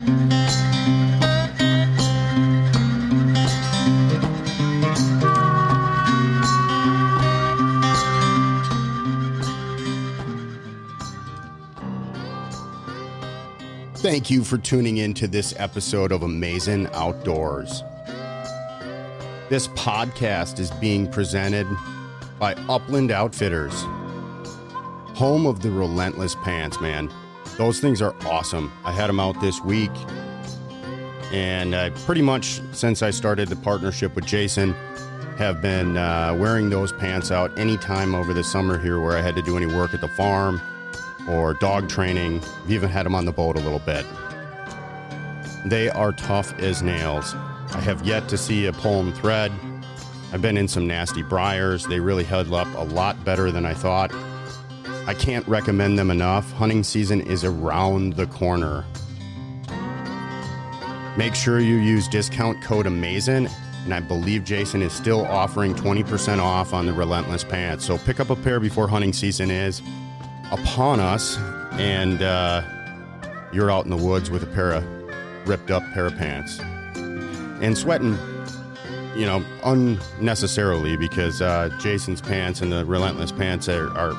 Thank you for tuning in to this episode of Amaazen Outdoors. This podcast is being presented by Upland Outfitters, home of the Relentless Pants, man. Those things are awesome. I had them out this week, and I pretty much, since I started the partnership with Jason, have been wearing those pants out anytime over the summer here where I had to do any work at the farm or dog training. I've even had them on the boat a little bit. They are tough as nails. I have yet to see a pull 'em thread. I've been in some nasty briars. They really held up a lot better than I thought. I can't recommend them enough. Hunting season is around the corner. Make sure you use discount code Amaazen, and I believe Jason is still offering 20% off on the Relentless Pants. So pick up a pair before hunting season is upon us, and you're out in the woods with a pair of ripped up pair of pants and sweating, unnecessarily, because Jason's pants and the Relentless Pants are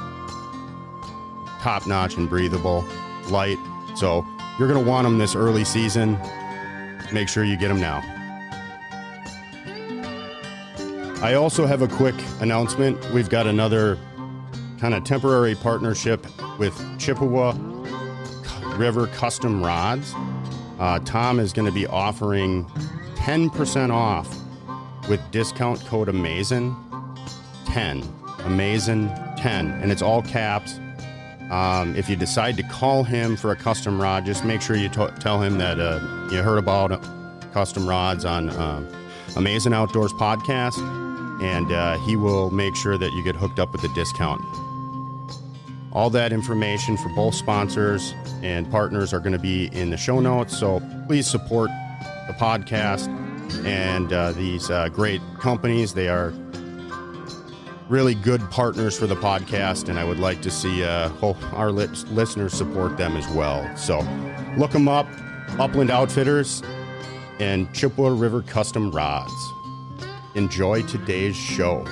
top notch and breathable, light. So you're going to want them this early season. Make sure you get them now. I also have a quick announcement. We've got another kind of temporary partnership with Chippewa River Custom Rods. Tom is going to be offering 10% off with discount code Amaazen 10. Amaazen 10. And it's all caps. If you decide to call him for a custom rod, just make sure you tell him that you heard about custom rods on Amaazen Outdoors podcast, and he will make sure that you get hooked up with a discount. All that information for both sponsors and partners are going to be in the show notes, so please support the podcast and these great companies. They are really good partners for the podcast, and I would like to see our listeners support them as well. So look them up, Upland Outfitters and Chippewa River Custom Rods. Enjoy today's show.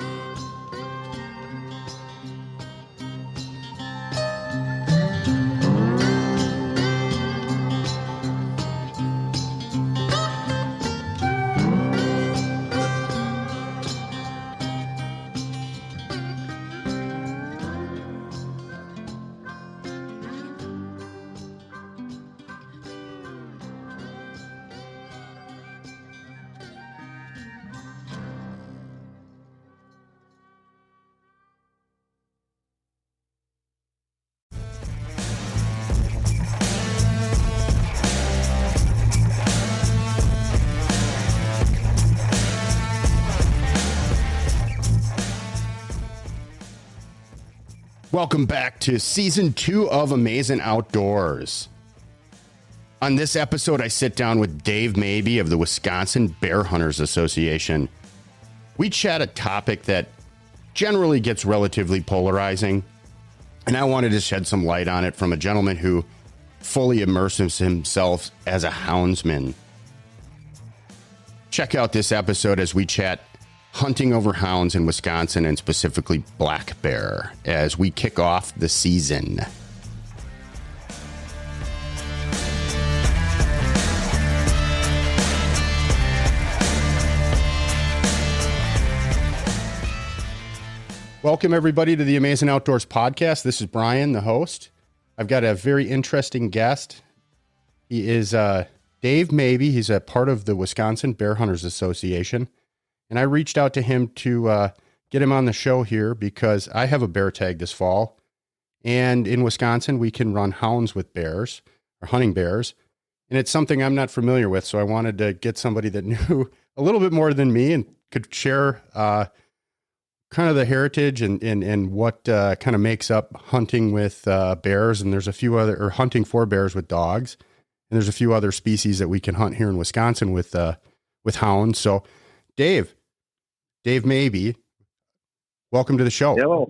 Welcome back to Season 2 of Amaazen Outdoors. On this episode, I sit down with Dave Mabie of the Wisconsin Bear Hunters Association. We chat a topic that generally gets relatively polarizing, and I wanted to shed some light on it from a gentleman who fully immerses himself as a houndsman. Check out this episode as we chat hunting over hounds in Wisconsin, and specifically black bear, as we kick off the season. Welcome, everybody, to the Amaazen Outdoors podcast. This is Brian, the host. I've got a very interesting guest. He is Dave Mabie. He's a part of the Wisconsin Bear Hunters Association. And I reached out to him to get him on the show here because I have a bear tag this fall. And in Wisconsin, we can run hounds with bears, or hunting bears. And it's something I'm not familiar with. So I wanted to get somebody that knew a little bit more than me and could share kind of the heritage and what kind of makes up hunting with bears. And there's a few other, or hunting for bears with dogs. And there's a few other species that we can hunt here in Wisconsin with hounds. So Dave Mabie, welcome to the show. Hello.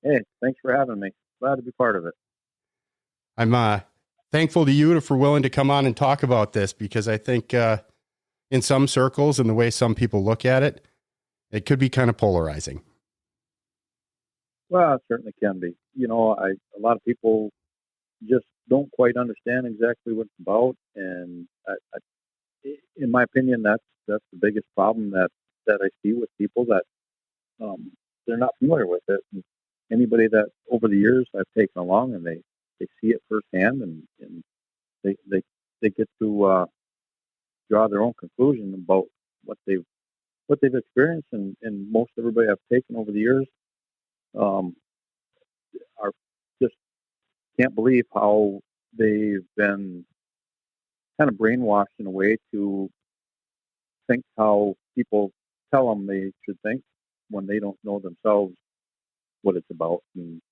Hey, thanks for having me. Glad to be part of it. thankful to you for willing to come on and talk about this, because I think in some circles and the way some people look at it, it could be kind of polarizing. Well, it certainly can be. A lot of people just don't quite understand exactly what it's about, and in my opinion, that's the biggest problem that I see with people that they're not familiar with it. And anybody that over the years I've taken along and they see it firsthand, and they get to draw their own conclusion about what they've experienced, and most everybody I've taken over the years um, are just can't believe how they've been kind of brainwashed in a way to think how people tell them they should think when they don't know themselves what it's about. And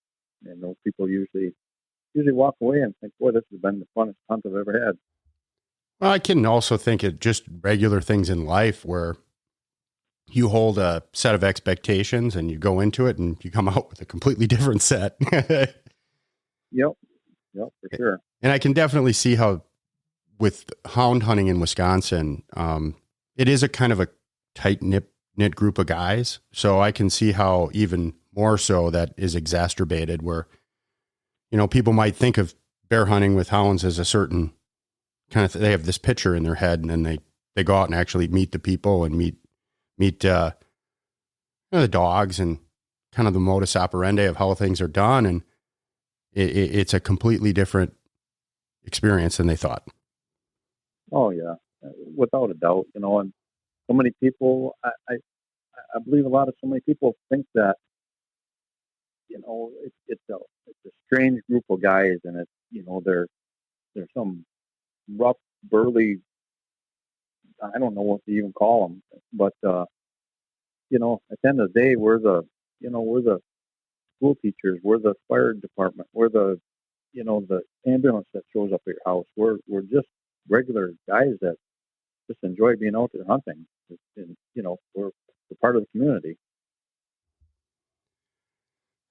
those people usually walk away and think, boy, this has been the funnest hunt I've ever had. Well, I can also think of just regular things in life where you hold a set of expectations and you go into it and you come out with a completely different set. Yep, for sure. And I can definitely see how with hound hunting in Wisconsin, it is a kind of a tight knit group of guys. So I can see how even more so that is exacerbated where, people might think of bear hunting with hounds as a certain kind of, they have this picture in their head, and then they go out and actually meet the people and meet the dogs and kind of the modus operandi of how things are done. And it's a completely different experience than they thought. Oh yeah, without a doubt. And so many people, I believe so many people think that, it's a strange group of guys, and they're some rough, burly, I don't know what to even call them, but at the end of the day, we're the school teachers, we're the fire department, we're the ambulance that shows up at your house. We're just regular guys that just enjoy being out there hunting, and we're part of the community.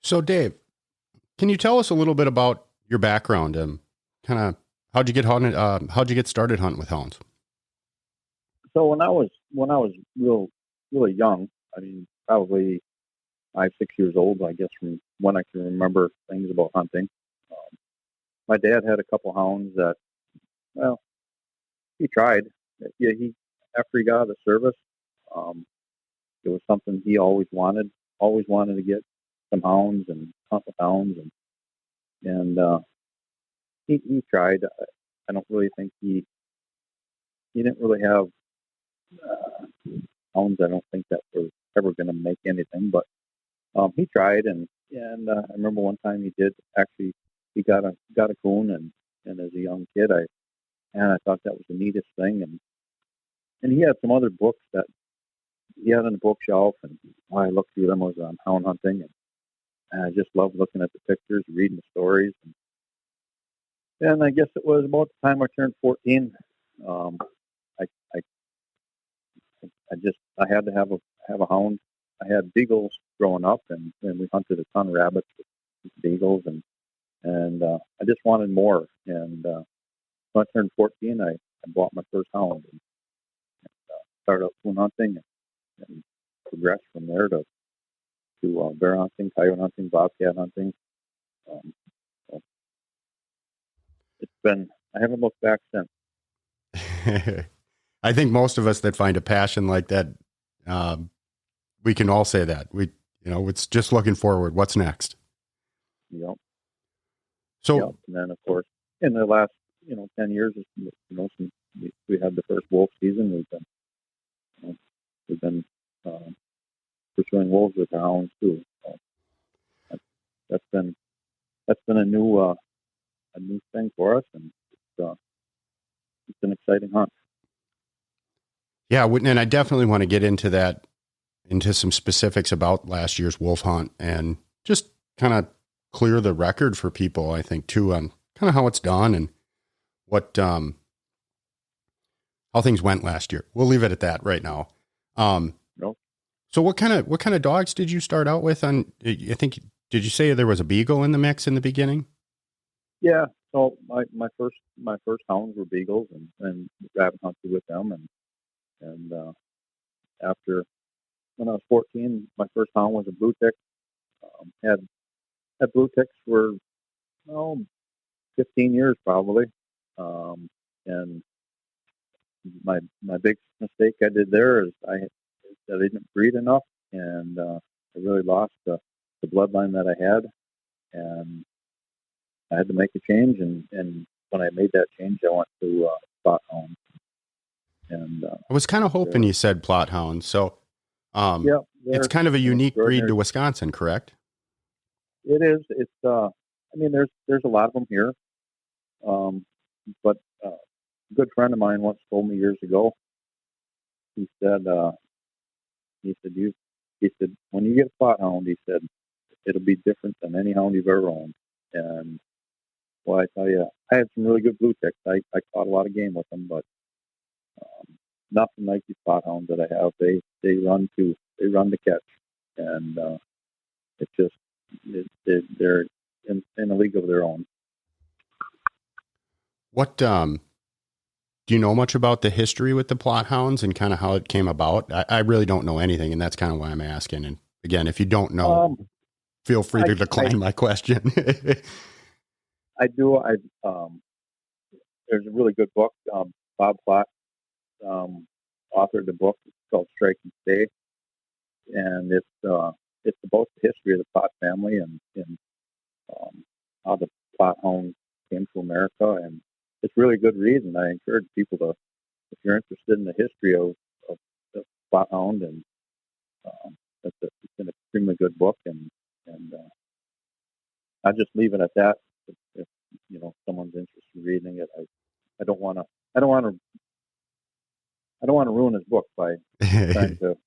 So, Dave, can you tell us a little bit about your background and kind of how'd you get started hunting with hounds? So when I was really young, I mean, probably 5, 6 years old, I guess, from when I can remember things about hunting. My dad had a couple hounds that, well, he tried. Yeah, after he got out of the service, it was something he always wanted to get some hounds and hunt with hounds, and he tried. I don't really think he didn't really have hounds. I don't think that were ever going to make anything, but he tried, and I remember one time he did actually. He got a coon, and as a young kid, I thought that was the neatest thing, and he had some other books that he had on the bookshelf, and I looked through them was on hound hunting, and I just loved looking at the pictures, reading the stories, and I guess it was about the time I turned 14. I I I had to have a hound. I had beagles growing up, and we hunted a ton of rabbits with beagles, and I just wanted more. And when I turned 14, I bought my first hound, and started out coon hunting, and progressed from there to bear hunting, coyote hunting, bobcat hunting. So I haven't looked back since. I think most of us that find a passion like that, we can all say that it's just looking forward. What's next? Yep. So, yep. And then of course, in the last 10 years, since we had the first wolf season, we've been pursuing wolves with our hounds too. So that's been a new thing for us, and it's an exciting hunt. Yeah, and I definitely want to get into some specifics about last year's wolf hunt, and just kind of clear the record for people, I think, too, on kind of how it's done and what how things went last year. We'll leave it at that right now. No. So what kind of dogs did you start out with? I think, did you say there was a beagle in the mix in the beginning? Yeah. So my first hounds were beagles, and rabbit hunted with them, and after when I was 14, my first hound was a blue tick. Had blue ticks for, oh, 15 years probably. And my big mistake I did there is I didn't breed enough, and I really lost the bloodline that I had, and I had to make a change. And when I made that change, I went to Platt Hounds, and I was kind of hoping you said Platt Hounds. So, yeah, it's they're kind of a an unique breed to extraordinary. Wisconsin, correct? It is. It's. I mean, there's a lot of them here, um, but a good friend of mine once told me years ago. He said. He said you. He said when you get a Platt Hound, he said it'll be different than any hound you've ever owned. And well, I tell you, I had some really good blue ticks. I caught a lot of game with them, but nothing like these Platt Hounds that I have. They run to catch, and it's just they're in a league of their own. What do you know much about the history with the Platt Hounds and kind of how it came about? I really don't know anything, and that's kind of why I'm asking. And again, if you don't know, feel free to decline my question. I do. There's a really good book. Bob Platt authored the book. It's called Strike and Stay, and it's about the history of the Platt family and how the Platt Hound came to America. And it's really good read. And I encourage people to, if you're interested in the history of the Platt Hound, and it's an extremely good book. And I just leave it at that. If someone's interested in reading it, I don't want to. I don't want to. I don't want to ruin his book by trying to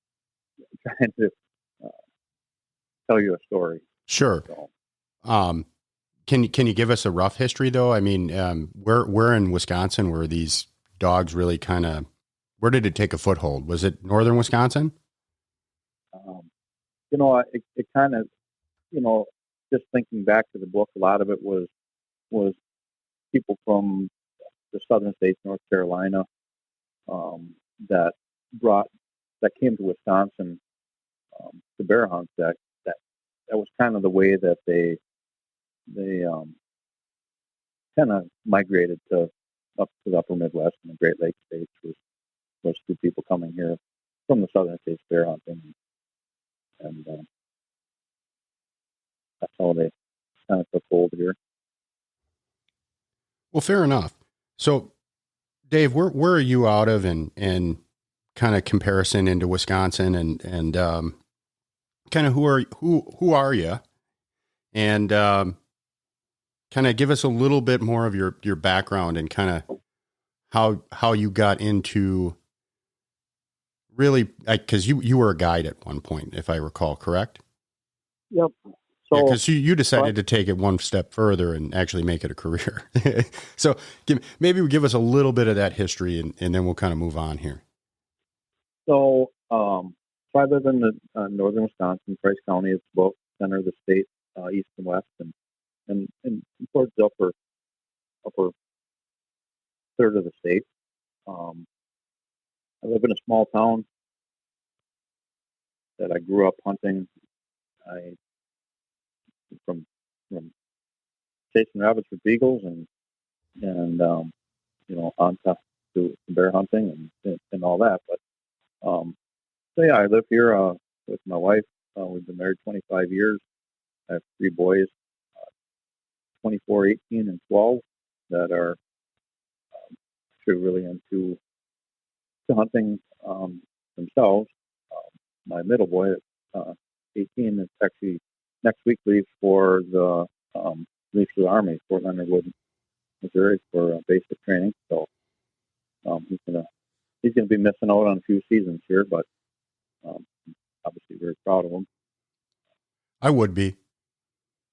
uh, tell you a story. Sure. So, Can you give us a rough history though? I mean, where in Wisconsin were these dogs really kind of? Where did it take a foothold? Was it northern Wisconsin? it kind of, just thinking back to the book, a lot of it was people from the southern states, North Carolina, that brought that came to Wisconsin to bear hunt. That was kind of the way that they kind of migrated to up to the upper Midwest and the Great Lakes states was through people coming here from the southern states bear hunting, and that's how they kind of took hold here. Well, fair enough. So, Dave, where are you out of, and kind of comparison into Wisconsin, and kind of who are you, and kind of give us a little bit more of your background and kind of how you got into really, because you were a guide at one point, if I recall, correct? Yep. So, because you decided to take it one step further and actually make it a career. So maybe give us a little bit of that history, and then we'll kind of move on here. So I live in the northern Wisconsin, Price County. It's both center of the state, east and west, and towards the upper third of the state. I live in a small town that I grew up hunting. I from chasing rabbits with beagles and on to bear hunting and all that. But so yeah, I live here with my wife. We've been married 25 years. I have three boys, 24, 18, and 12, that are really into hunting themselves. My middle boy, at 18, is actually next week leaves for the the Army, Fort Leonard Wood, Missouri, for basic training. So he's gonna be missing out on a few seasons here, but obviously very proud of him. I would be.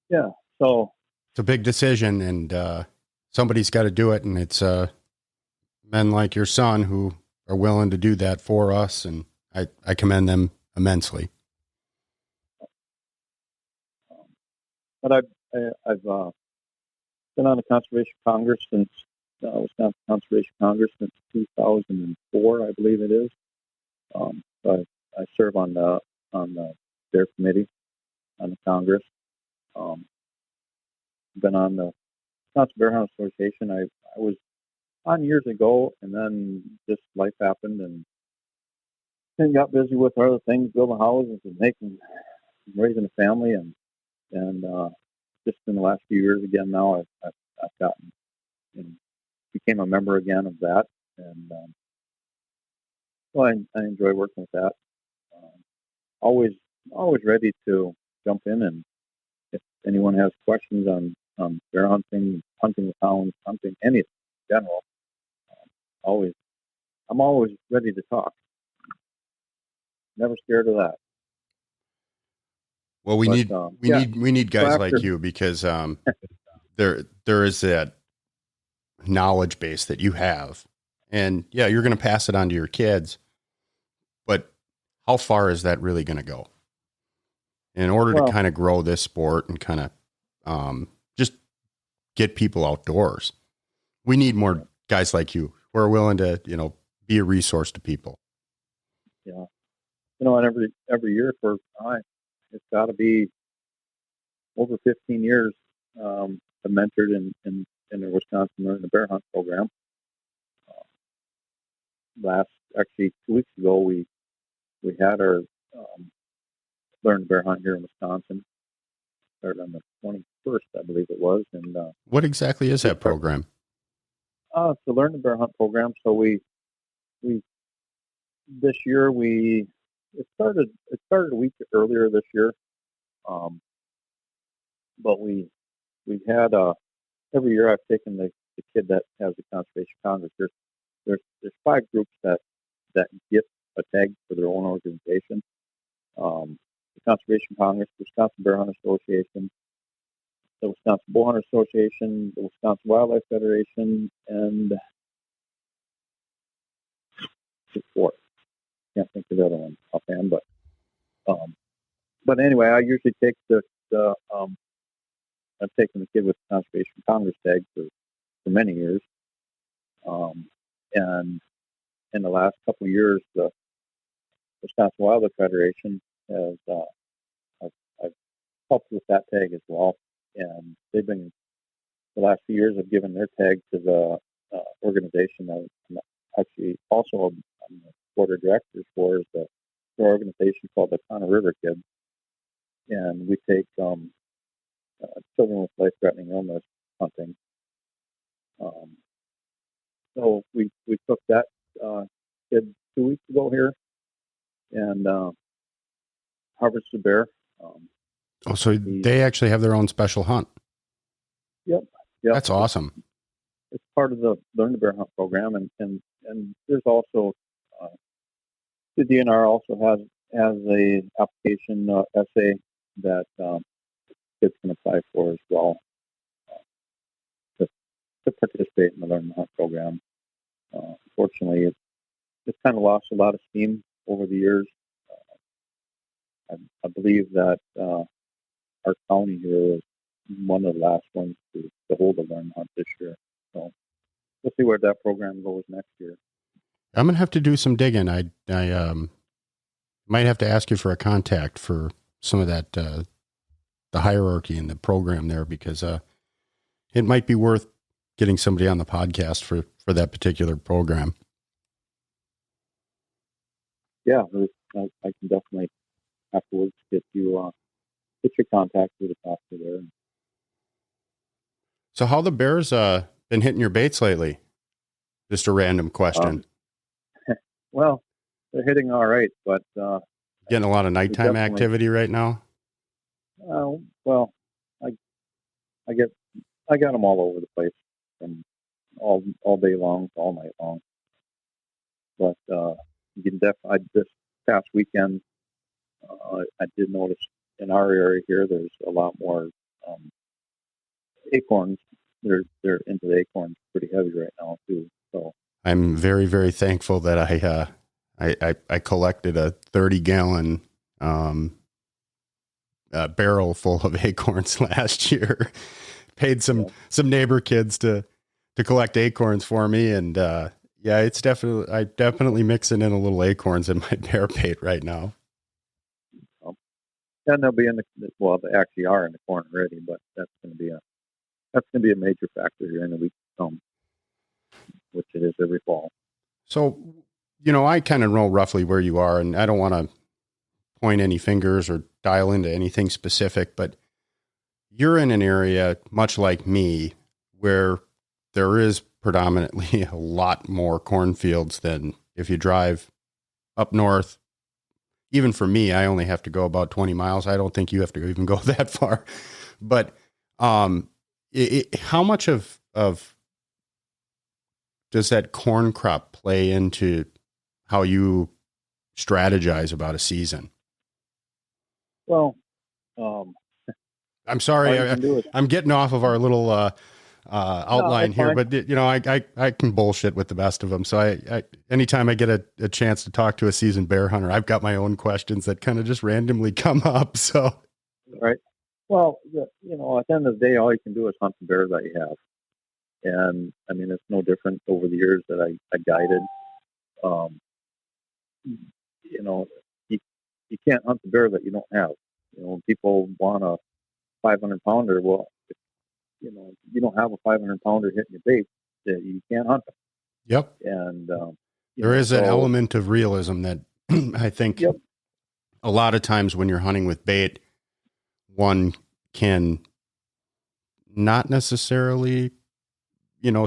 Yeah. So it's a big decision, and somebody's got to do it, and it's men like your son who are willing to do that for us, and I commend them immensely. But I've been on the Conservation Congress since Wisconsin Conservation Congress since 2004, I believe it is. I serve on the their committee on the Congress. Been on the Wisconsin Bear Hound Association. I was on years ago, and then just life happened, and then got busy with other things, building houses and raising a family, and just in the last few years again now, I've gotten and became a member again of that, and I enjoy working with that. Always ready to jump in, and if anyone has questions on bear hunting, hunting with hounds, hunting anything in general, I'm always ready to talk. Never scared of that. Well, we need guys like you, because there is that knowledge base that you have, and yeah, you're going to pass it on to your kids, but how far is that really going to go in order to kind of grow this sport and kind of just get people outdoors? We need more guys like you who are willing to, be a resource to people. Yeah. And every year it's got to be over 15 years. I mentored in the Wisconsin Learn the Bear Hunt program. Actually 2 weeks ago, we had our Learn the Bear Hunt here in Wisconsin. Started on the 21st, I believe it was. And what exactly is that program? It's the Learn the Bear Hunt program. So we this year it started a week earlier this year, but we had every year I've taken the kid that has the Conservation Congress. There's 5 groups that get a tag for their own organization. The Conservation Congress, the Wisconsin Bear Hunter Association, the Wisconsin Bow Hunter Association, the Wisconsin Wildlife Federation, and support. Can't think of the other one offhand, but anyway, I usually take I've taken the kid with the Conservation Congress tag for many years, and in the last couple of years, the Wisconsin Wildlife Federation has I've helped with that tag as well, and they've been the last few years have given their tag to the organization that I'm actually also on the board of directors for, is the organization called the Conner River Kids, and we take children with life-threatening illness hunting. So we took that kid 2 weeks ago here and harvested bear. So they actually have their own special hunt. Yep. That's awesome. It's part of the Learn the Bear Hunt program, and there's also the DNR also has a application essay that kids can apply for as well to participate in the Learn the Hunt program. Unfortunately, it's kind of lost a lot of steam over the years. I believe that our county here is one of the last ones to hold a Learn the Hunt this year. So we'll see where that program goes next year. I'm gonna have to do some digging. I might have to ask you for a contact for some of that the hierarchy in the program there, because it might be worth getting somebody on the podcast for that particular program. Yeah, I can definitely afterwards get your contact with the talk to there. So how the bears been hitting your baits lately? Just a random question. Well, they're hitting all right, but getting a lot of nighttime activity right now. Well, I got them all over the place, from all day long, all night long. But you can this past weekend, I did notice in our area here, there's a lot more acorns. They're into the acorns pretty heavy right now too. So I'm very, very thankful that I collected a 30-gallon barrel full of acorns last year, paid some neighbor kids to collect acorns for me. And, yeah, I definitely mixing in a little acorns in my bear bait right now. And they'll be they actually are in the corn already, but that's going to be a major factor here in the week to come, which it is every fall. So, I kind of know roughly where you are, and I don't want to point any fingers or dial into anything specific, but you're in an area much like me where there is predominantly a lot more cornfields than if you drive up north. Even for me, I only have to go about 20 miles. I don't think you have to even go that far. But how much of does that corn crop play into how you strategize about a season? Well, I'm sorry, I'm getting off of our little outline here, but I can bullshit with the best of them. So I anytime I get a chance to talk to a seasoned bear hunter, I've got my own questions that kind of just randomly come up. So, right. Well, at the end of the day, all you can do is hunt the bears that you have. And I mean, it's no different over the years that I guided. You can't hunt the bear that you don't have. When people want a 500 pounder, well, you don't have a 500 pounder hitting your bait, you can't hunt them. Yep. And there is an element of realism that I think a lot of times when you're hunting with bait, one can not necessarily,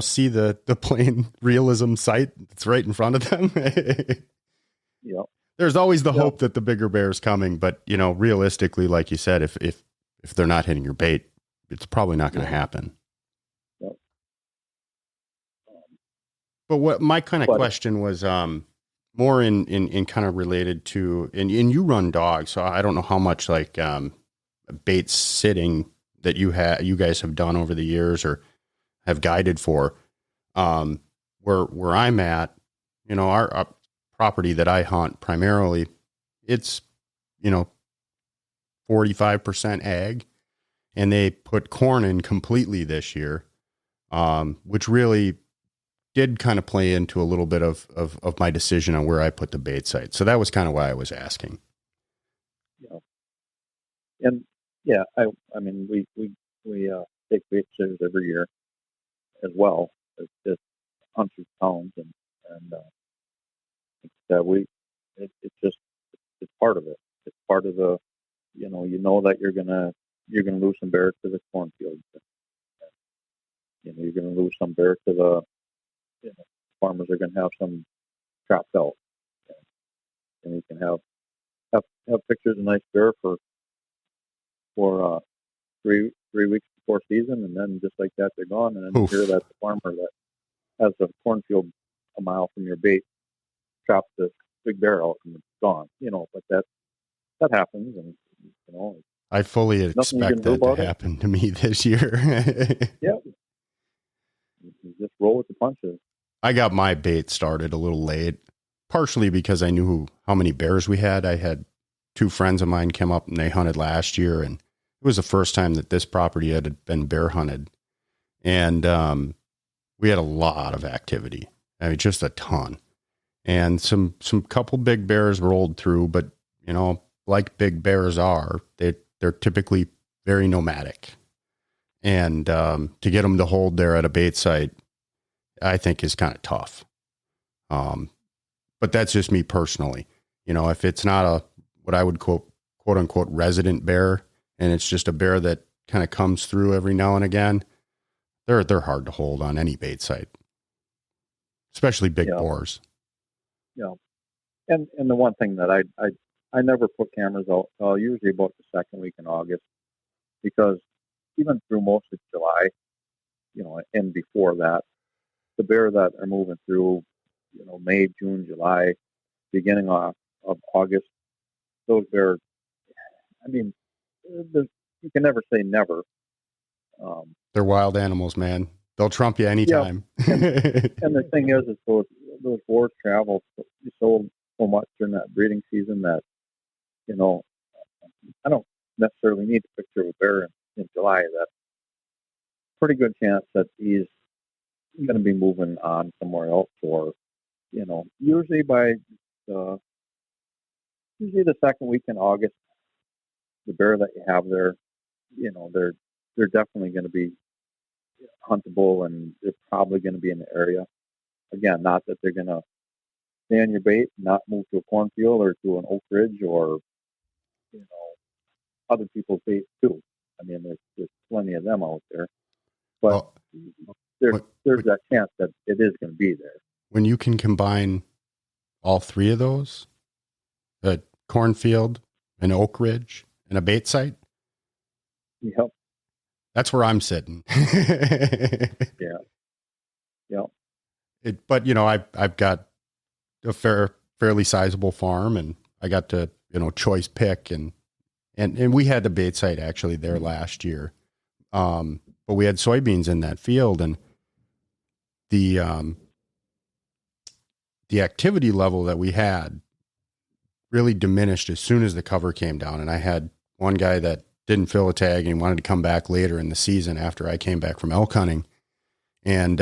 see the plain realism sight that's right in front of them. Yep. There's always the hope that the bigger bear's coming, but realistically, like you said, if they're not hitting your bait, it's probably not going to happen. Yep. But what my kind of question was, more in kind of related to, and you run dogs, so I don't know how much like bait sitting that you guys have done over the years or have guided for. Where I'm at, our property that I hunt primarily, it's 45% ag, and they put corn in completely this year, which really did kind of play into a little bit of my decision on where I put the bait site. So that was kind of why I was asking. Yeah. And yeah, I mean, we take bait sitters every year as well as just hunters pounds and it's part of it. It's part of the, that you're gonna lose some bear to the cornfields. You're gonna lose some bear to the, farmers are gonna have some trapped out, and you can have pictures of nice bear for 3 weeks before season, and then just like that they're gone, and then you hear that the farmer that has a cornfield a mile from your bait trapped this big bear out and it's gone. But that happens, and I fully expect that to happen to me this year. Yeah. You just roll with the punches. I got my bait started a little late, partially because I knew how many bears we had. I had 2 friends of mine come up and they hunted last year, and it was the first time that this property had been bear hunted. And we had a lot of activity. I mean, just a ton. And some couple big bears rolled through, but like big bears are, they're typically very nomadic. And to get them to hold there at a bait site, I think is kind of tough. But that's just me personally. If it's not what I would quote unquote resident bear, and it's just a bear that kind of comes through every now and again, they're hard to hold on any bait site, especially big boars. Yeah. And the one thing that I never put cameras out, usually about the second week in August, because even through most of July, and before that, the bear that are moving through, May, June, July, beginning of August, those bears, I mean, you can never say never. They're wild animals, man. They'll trump you anytime. Yeah. And the thing is those boars travel so much during that breeding season that, I don't necessarily need a picture of a bear in July that pretty good chance that he's going to be moving on somewhere else, or usually by the second week in August, the bear that you have there, they're definitely going to be huntable, and they're probably going to be in the area. Again, not that they're going to stay on your bait, not move to a cornfield or to an oak ridge or other people's bait too. I mean, there's plenty of them out there, but Well, there's that chance that it is going to be there. When you can combine all three of those, a cornfield, an oak ridge, and a bait site. Yep. That's where I'm sitting. Yeah. Yep. But I've got a fairly sizable farm, and I got to, choice pick, and we had the bait site actually there last year. But we had soybeans in that field, and the activity level that we had really diminished as soon as the cover came down. And I had one guy that didn't fill a tag and he wanted to come back later in the season after I came back from elk hunting. And,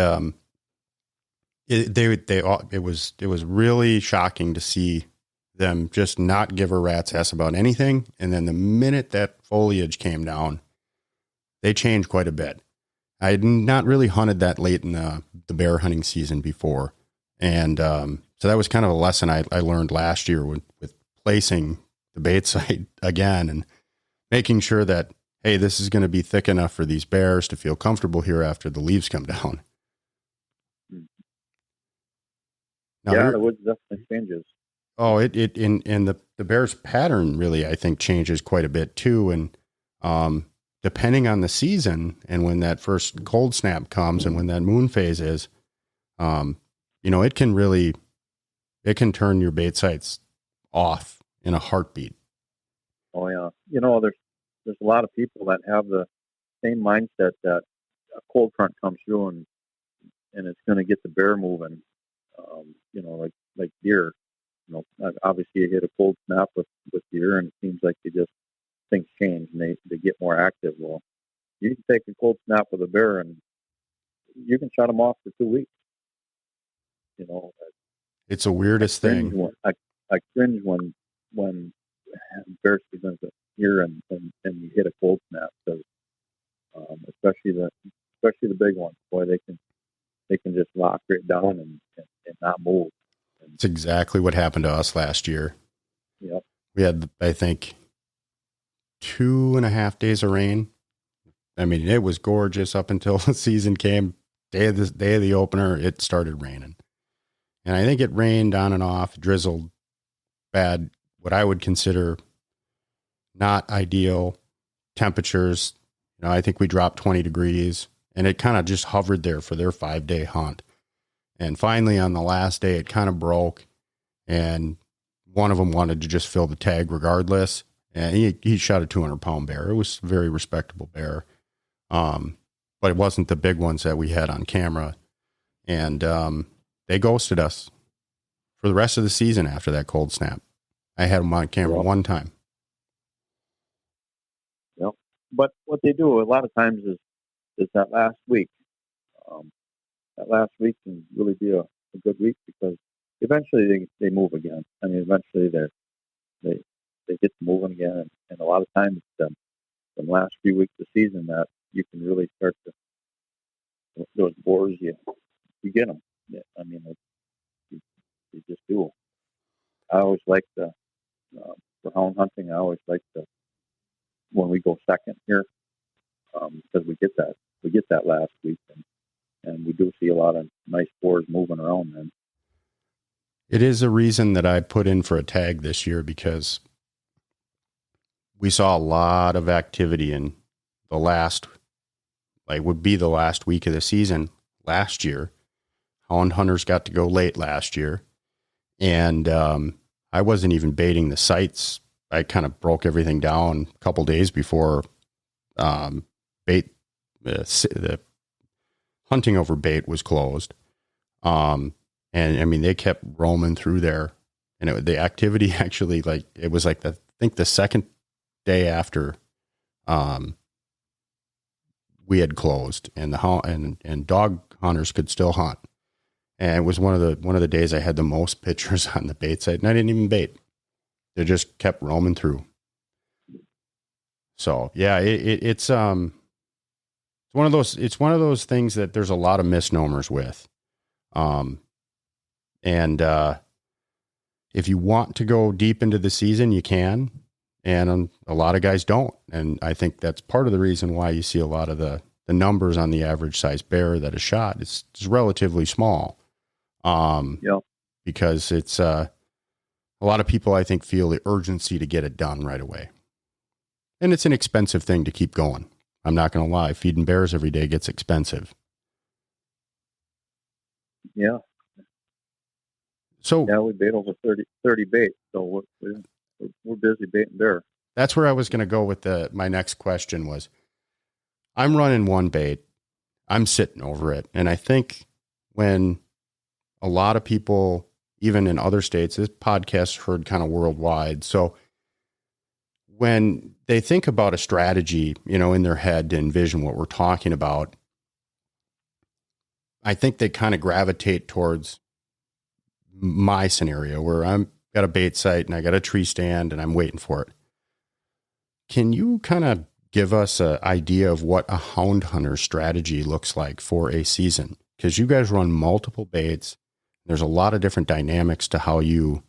it was really shocking to see them just not give a rat's ass about anything. And then the minute that foliage came down, they changed quite a bit. I had not really hunted that late in the bear hunting season before. And, so that was kind of a lesson I learned last year with placing the bait site again and making sure that, hey, this is going to be thick enough for these bears to feel comfortable here after the leaves come down. Now, the woods definitely changes. Oh, and the bear's pattern really, I think, changes quite a bit too. And depending on the season and when that first cold snap comes and when that moon phase is, it can turn your bait sites off in a heartbeat. Oh yeah. There's a lot of people that have the same mindset that a cold front comes through and it's going to get the bear moving. Like deer, obviously you hit a cold snap with deer and it seems like things change and they get more active. Well, you can take a cold snap with a bear and you can shut them off for 2 weeks. It's the weirdest thing. I cringe when bear season's here and you hit a cold snap, because especially the big ones, boy, they can just lock right down and not move. It's exactly what happened to us last year. Yep. We had, I think, 2.5 days of rain. I mean, it was gorgeous up until the season came. Day of the opener, it started raining. And I think it rained on and off, drizzled bad, what I would consider not ideal temperatures. I think we dropped 20 degrees and it kind of just hovered there for their 5-day hunt. And finally on the last day, it kind of broke and one of them wanted to just fill the tag regardless. And he shot a 200-pound bear. It was a very respectable bear. But it wasn't the big ones that we had on camera. And, they ghosted us for the rest of the season after that cold snap. I had them on camera one time. Yep. But what they do a lot of times is that last week. That last week can really be a good week because eventually they move again. I mean, eventually they get moving again, and a lot of times it's the last few weeks of the season that you can really start to those boars you get them. Yeah, I mean, you just do. I always like for hound hunting. I always like when we go second here because we get that last week and we do see a lot of nice boars moving around then. It is a reason that I put in for a tag this year because we saw a lot of activity in the last week of the season last year. Hound hunters got to go late last year. And I wasn't even baiting the sites. I kind of broke everything down a couple days before the hunting over bait was closed. And I mean, they kept roaming through there. And the activity actually, it was I think the second day after we had closed, and and dog hunters could still hunt. And it was one of the days I had the most pictures on the bait site, and I didn't even bait. They just kept roaming through. So yeah, it's one of those things that there's a lot of misnomers with. And if you want to go deep into the season, you can, and a lot of guys don't. And I think that's part of the reason why you see a lot of the numbers on the average size bear that is shot. It's relatively small. Because it's a lot of people, I think, feel the urgency to get it done right away. And it's an expensive thing to keep going. I'm not going to lie. Feeding bears every day gets expensive. Yeah. So we bait over 30 baits. So we're busy baiting bear. That's where I was going to go with my next question was, I'm running one bait. I'm sitting over it. And I think when a lot of people, even in other states, this podcast heard kind of worldwide. So when they think about a strategy, in their head to envision what we're talking about, I think they kind of gravitate towards my scenario where I'm got a bait site and I got a tree stand and I'm waiting for it. Can you kind of give us an idea of what a hound hunter strategy looks like for a season? Because you guys run multiple baits. There's a lot of different dynamics to how you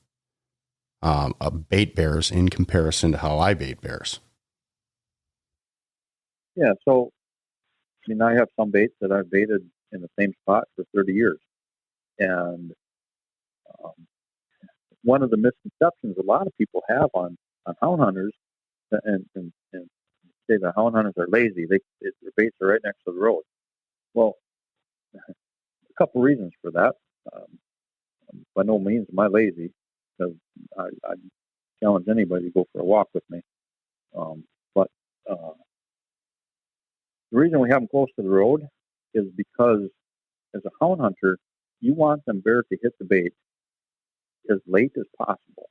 bait bears in comparison to how I bait bears. Yeah, so I have some baits that I've baited in the same spot for 30 years. And one of the misconceptions a lot of people have on hound hunters and say the hound hunters are lazy. Their baits are right next to the road. Well, a couple reasons for that. By no means am I lazy, because I challenge anybody to go for a walk with me. But the reason we have them close to the road is because as a hound hunter, you want them bear to hit the bait as late as possible.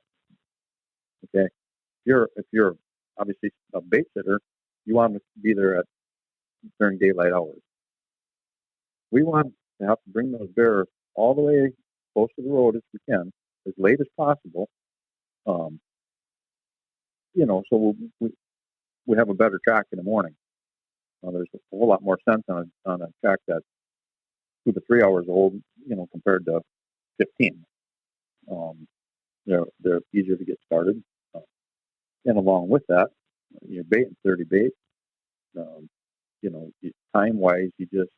Okay, if you're obviously a bait sitter, you want them to be there during daylight hours. We want to have to bring those bear all the way close to the road as we can, as late as possible. So we have a better track in the morning. There's a whole lot more sense on a track that's 2 to 3 hours old, compared to 15. They're easier to get started. And along with that, you're baiting 30 baits. Time wise, you just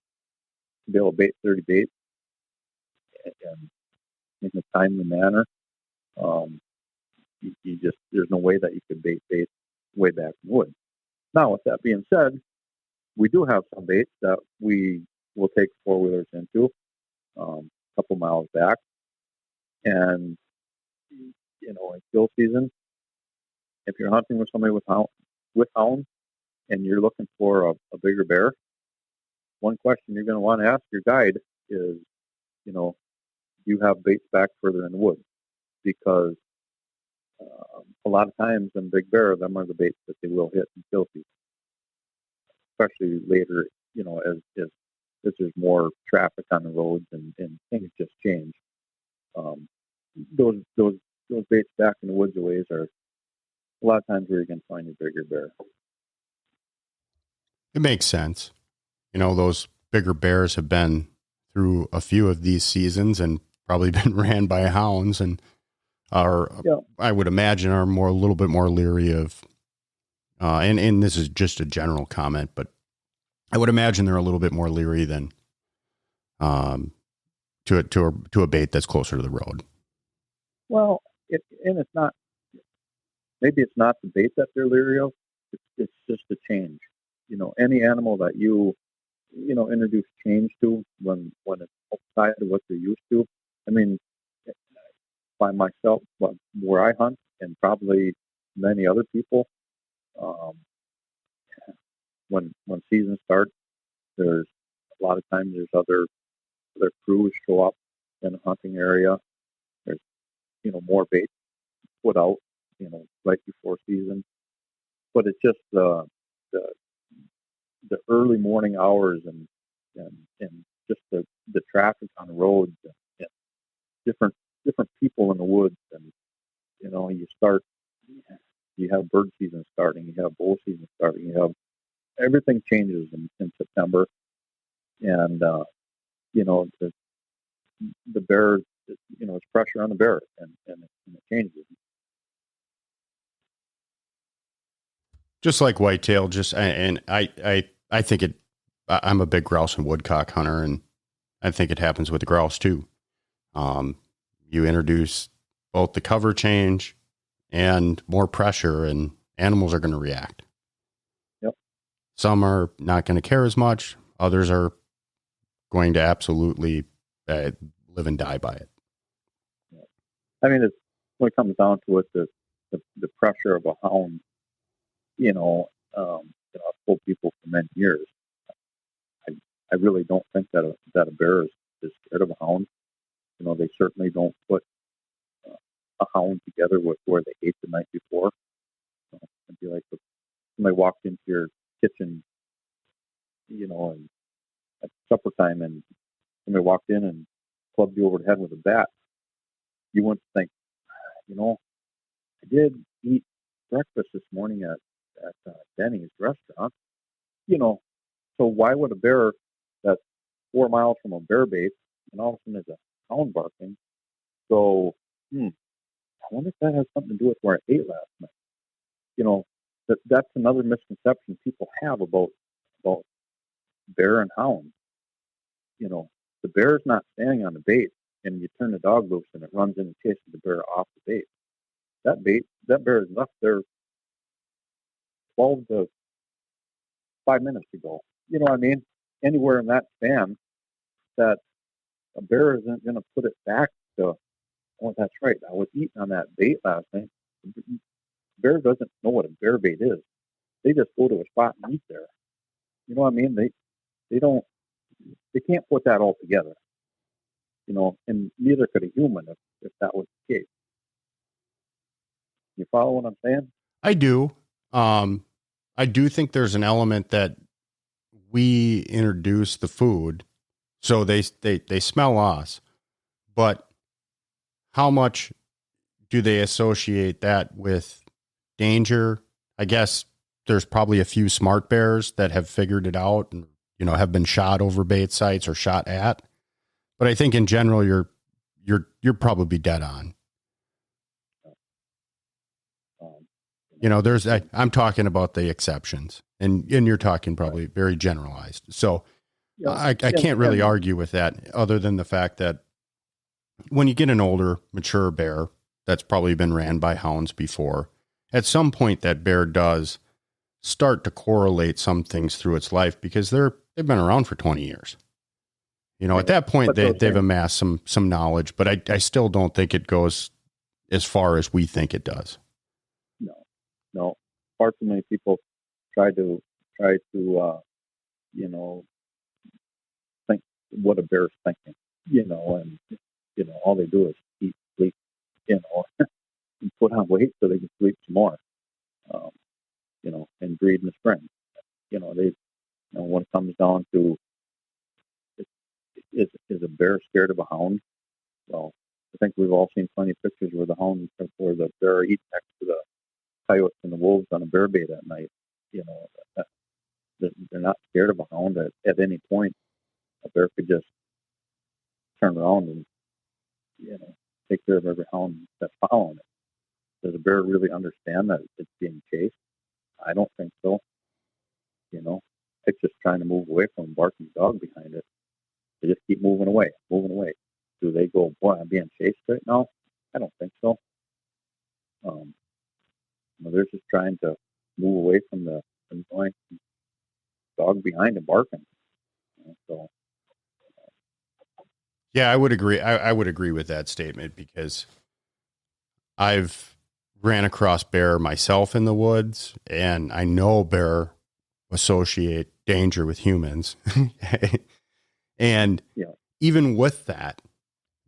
be able to bait 30 baits and in a timely manner. There's no way that you could bait baits way back in the woods. Now, with that being said, we do have some baits that we will take four-wheelers into a couple miles back. And, in kill season, if you're hunting with somebody with hounds and you're looking for a bigger bear, one question you're going to want to ask your guide is, do you have baits back further in the woods? Because a lot of times in big bear, them are the baits that they will hit in kill season, especially later, as there's more traffic on the roads and things just change. Those baits back in the woods a ways are a lot of times where you can find a bigger bear. It makes sense. Those bigger bears have been through a few of these seasons and probably been ran by hounds and I would imagine are a little bit more leery of, and this is just a general comment, but I would imagine they're a little bit more leery than, to a bait that's closer to the road. Well, it's not, maybe it's not the bait that they're leery of. It's just a change. Any animal that you introduce change to when it's outside of what they're used to. I mean, by myself, where I hunt, and probably many other people, when season starts, there's a lot of times there's other crews show up in a hunting area. There's more bait put out right before season, but it's just the the early morning hours and just the traffic on the roads and different people in the woods, and you have bird season starting, you have bull season starting, you have everything changes in September, and the bear, it's pressure on the bear, and it changes. Just like whitetail, I think it. I'm a big grouse and woodcock hunter, and I think it happens with the grouse too. You introduce both the cover change and more pressure, and animals are going to react. Yep. Some are not going to care as much. Others are going to absolutely live and die by it. I mean, when it comes down to it, the pressure of a hound. I've told people for many years, I really don't think that a bear is scared of a hound. They certainly don't put a hound together with where they ate the night before. It'd be like if somebody walked into your kitchen, and at supper time, and somebody walked in and clubbed you over the head with a bat. You wouldn't think, I did eat breakfast this morning at Denny's restaurant. So why would a bear that's 4 miles from a bear base and all of a sudden there's a hound barking? So, I wonder if that has something to do with where I ate last night. That's another misconception people have about bear and hound. The bear's not standing on the bait, and you turn the dog loose and it runs in and chases the bear off the bait. That bear is left there 12 to 5 minutes ago. You know what I mean? Anywhere in that span, that a bear isn't going to put it back to, oh, that's right, I was eating on that bait last night. The bear doesn't know what a bear bait is. They just go to a spot and eat there. You know what I mean? They can't put that all together. And neither could a human if that was the case. You follow what I'm saying? I do. I do think there's an element that we introduce the food, so they smell us, but how much do they associate that with danger? I guess there's probably a few smart bears that have figured it out and, have been shot over bait sites or shot at. But I think in general, you're probably dead on. I'm talking about the exceptions, and you're talking probably very generalized. So I can't really argue with that, other than the fact that when you get an older, mature bear that's probably been ran by hounds before, at some point that bear does start to correlate some things through its life, because they've been around for 20 years. At that point they've amassed some knowledge, but I still don't think it goes as far as we think it does. No. Far too many people try to think what a bear's thinking, and all they do is eat, sleep, and put on weight so they can sleep some more, and breed in the spring. When it comes down to, is a bear scared of a hound? Well, I think we've all seen plenty of pictures where the bear are eating next to the coyotes and the wolves on a bear bait at night. They're not scared of a hound. At any point, a bear could just turn around and take care of every hound that's following it. Does a bear really understand that it's being chased? I don't think so. It's just trying to move away from a barking dog behind it. They just keep moving away. Do they go, boy, I'm being chased right now? I don't think so. They're just trying to move away from the annoying dog behind them barking. Yeah, I would agree. I would agree with that statement, because I've ran across bear myself in the woods, and I know bear associate danger with humans. And even with that,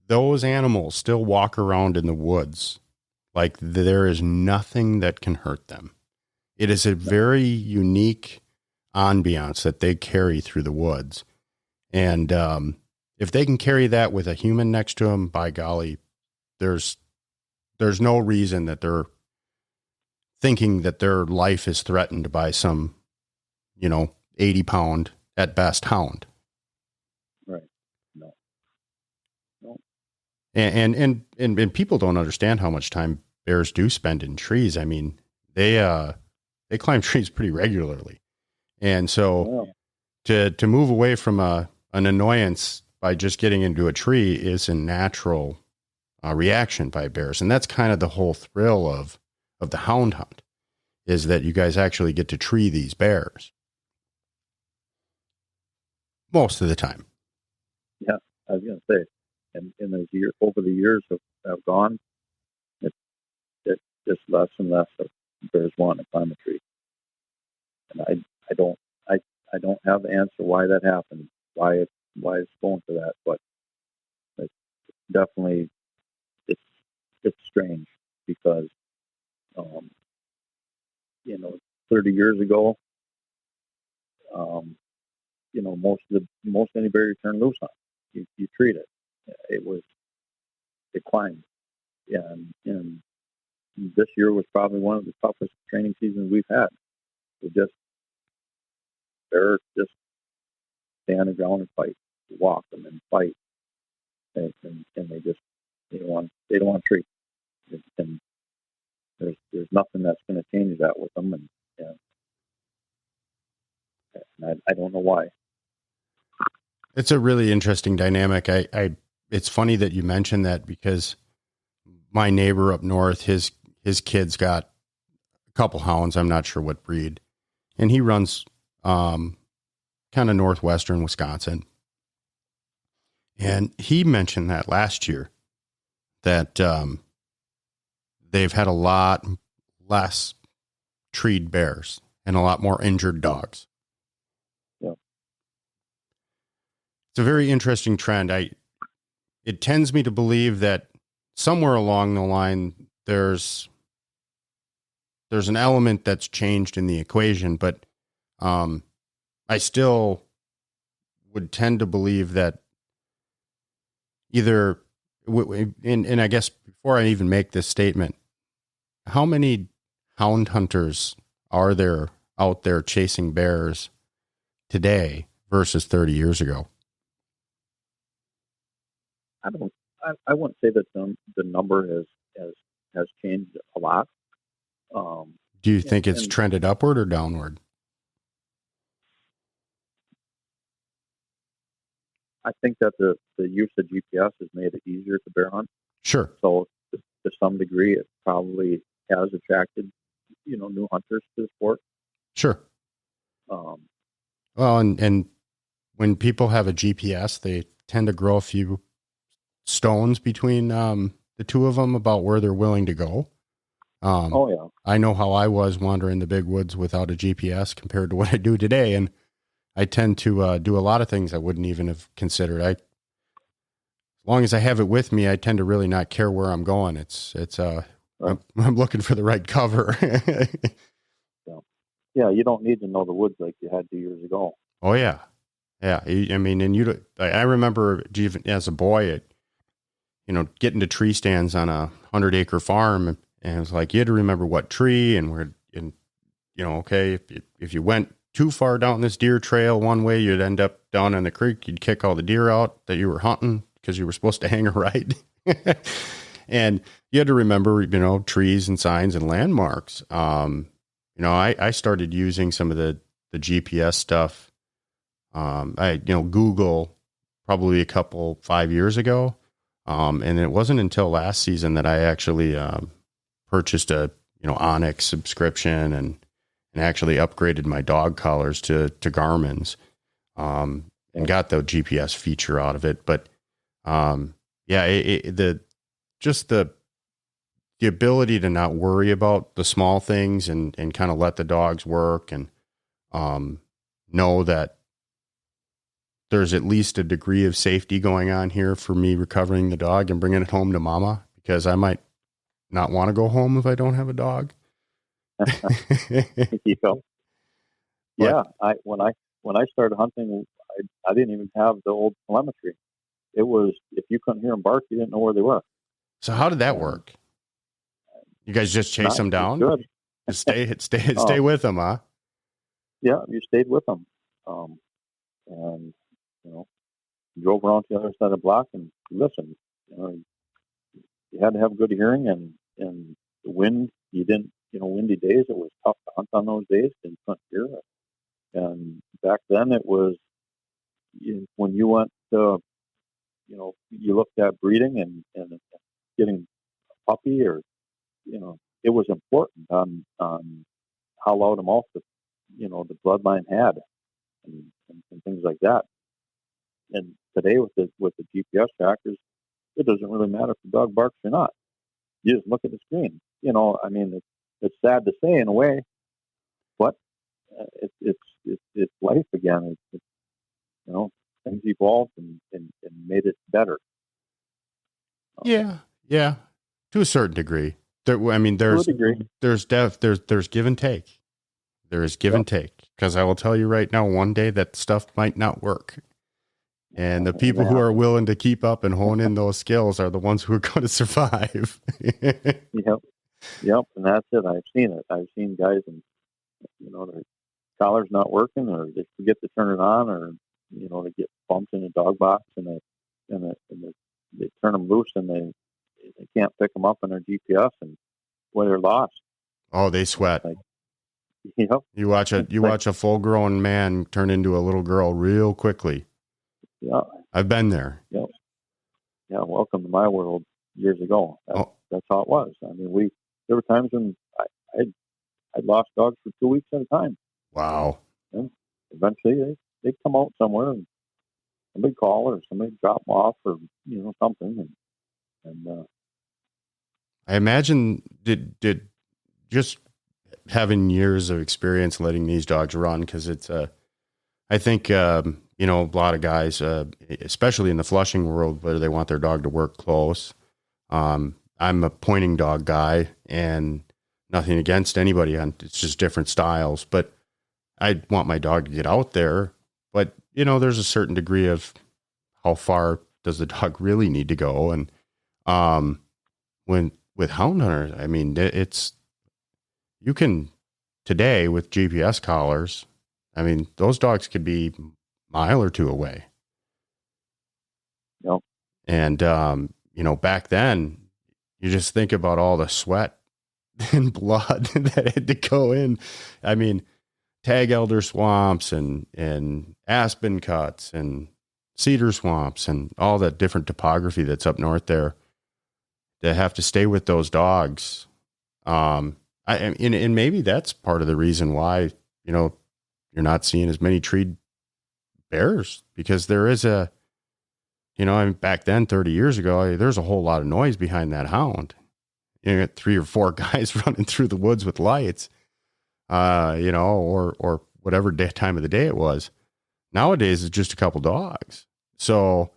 those animals still walk around in the woods like there is nothing that can hurt them. It is a very unique ambiance that they carry through the woods. And if they can carry that with a human next to them, by golly, there's no reason that they're thinking that their life is threatened by some, 80-pound at best hound. Right. No. And people don't understand how much time bears do spend in trees. I mean, they climb trees pretty regularly. And so to move away from an annoyance by just getting into a tree is a natural reaction by bears. And that's kind of the whole thrill of the hound hunt, is that you guys actually get to tree these bears most of the time. Yeah, I was going to say, and as over the years have gone, it's just less and less of bears wanting to climb a tree. And I don't have the answer why that happened, why it's going to that, but it's definitely it's strange because 30 years ago, most any bear you turn loose on, you treat it. It climbed, and this year was probably one of the toughest training seasons we've had. Bears just stay on the ground and fight, walk them and fight, and they don't want to treat. And there's nothing that's going to change that with them, and I don't know why. It's a really interesting dynamic. It's funny that you mentioned that, because my neighbor up north, his kids got a couple hounds. I'm not sure what breed, and he runs kind of northwestern Wisconsin. And he mentioned that last year that they've had a lot less treed bears and a lot more injured dogs. Yeah. It's a very interesting trend. It tends me to believe that somewhere along the line there's an element that's changed in the equation, but I still would tend to believe that either, and I guess before I even make this statement, how many hound hunters are there out there chasing bears today versus 30 years ago? I wouldn't say that the number has changed a lot. Do you think it's trended upward or downward? I think that the use of GPS has made it easier to bear hunt. Sure. So to some degree, it probably has attracted, new hunters to the sport. Sure. Well, and when people have a GPS, they tend to grow a few stones between the two of them about where they're willing to go. Oh yeah. I know how I was wandering the big woods without a GPS compared to what I do today, and I tend to do a lot of things I wouldn't even have considered. As long as I have it with me, I tend to really not care where I'm going. Right. I'm looking for the right cover. Yeah, you don't need to know the woods like you had 2 years ago. Oh yeah, yeah. I mean, and I remember even as a boy, getting to tree stands on a 100-acre farm, and it was like you had to remember what tree and where, and okay, if you went too far down this deer trail one way, you'd end up down in the creek. You'd kick all the deer out that you were hunting because you were supposed to hang a right. And you had to remember, trees and signs and landmarks. I started using some of the GPS stuff. Google probably 5 years ago. And it wasn't until last season that I actually purchased a Onyx subscription and actually upgraded my dog collars to Garmin's, and got the GPS feature out of it. But the ability to not worry about the small things and kind of let the dogs work and know that there's at least a degree of safety going on here for me recovering the dog and bringing it home to mama, because I might not want to go home if I don't have a dog. Yeah, when I started hunting, I didn't even have the old telemetry. It was if you couldn't hear them bark, you didn't know where they were. So how did that And work? You guys just chase not them down? good. Just stay with them, huh? Yeah, you stayed with them, and you know, drove around to the other side of the block and listened. You know, you had to have good hearing, and the wind. You didn't, windy days. It was tough to hunt on those days, and you couldn't hear it. And back then, it was when you went to, you looked at breeding and getting a puppy, or it was important on how loud a mouth the bloodline had, and things like that. And today with the GPS trackers, it doesn't really matter if the dog barks or not. You just look at the screen. I mean, it's sad to say in a way, but it's life again. Things evolved and made it better. Yeah, yeah, to a certain degree. I mean, To a degree. there's give and take. There is give and take, because I will tell you right now, one day that stuff might not work. And the people who are willing to keep up and hone in those skills are the ones who are going to survive. Yep, and that's it. I've seen it. I've seen guys, and their collar's not working, or they forget to turn it on, or they get bumped in a dog box, and they turn them loose, and they can't pick them up on their GPS, and they're lost. Oh, they sweat. Yep. You watch a full grown man turn into a little girl real quickly. Yeah, I've been there. Yep. Yeah, welcome to my world years ago. That's how it was. I mean, there were times when I'd lost dogs for 2 weeks at a time. Wow. And eventually they'd come out somewhere, and somebody call, or somebody drop them off, or something. And I imagine did just having years of experience letting these dogs run, because it's I think a lot of guys, especially in the flushing world, where they want their dog to work close. I'm a pointing dog guy, and nothing against anybody. It's just different styles, but I want my dog to get out there. But there's a certain degree of how far does the dog really need to go, and when with hound hunters, I mean, you can today with GPS collars. I mean, those dogs could be a mile or two away. Yep. And, back then, you just think about all the sweat and blood that had to go in. I mean, tag elder swamps and aspen cuts and cedar swamps and all that different topography that's up north there, to have to stay with those dogs. And maybe that's part of the reason why, you're not seeing as many treed bears, because there is back then, 30 years ago, there's a whole lot of noise behind that hound. You got 3 or 4 guys running through the woods with lights, or whatever time of the day it was. Nowadays, it's just a couple dogs. So,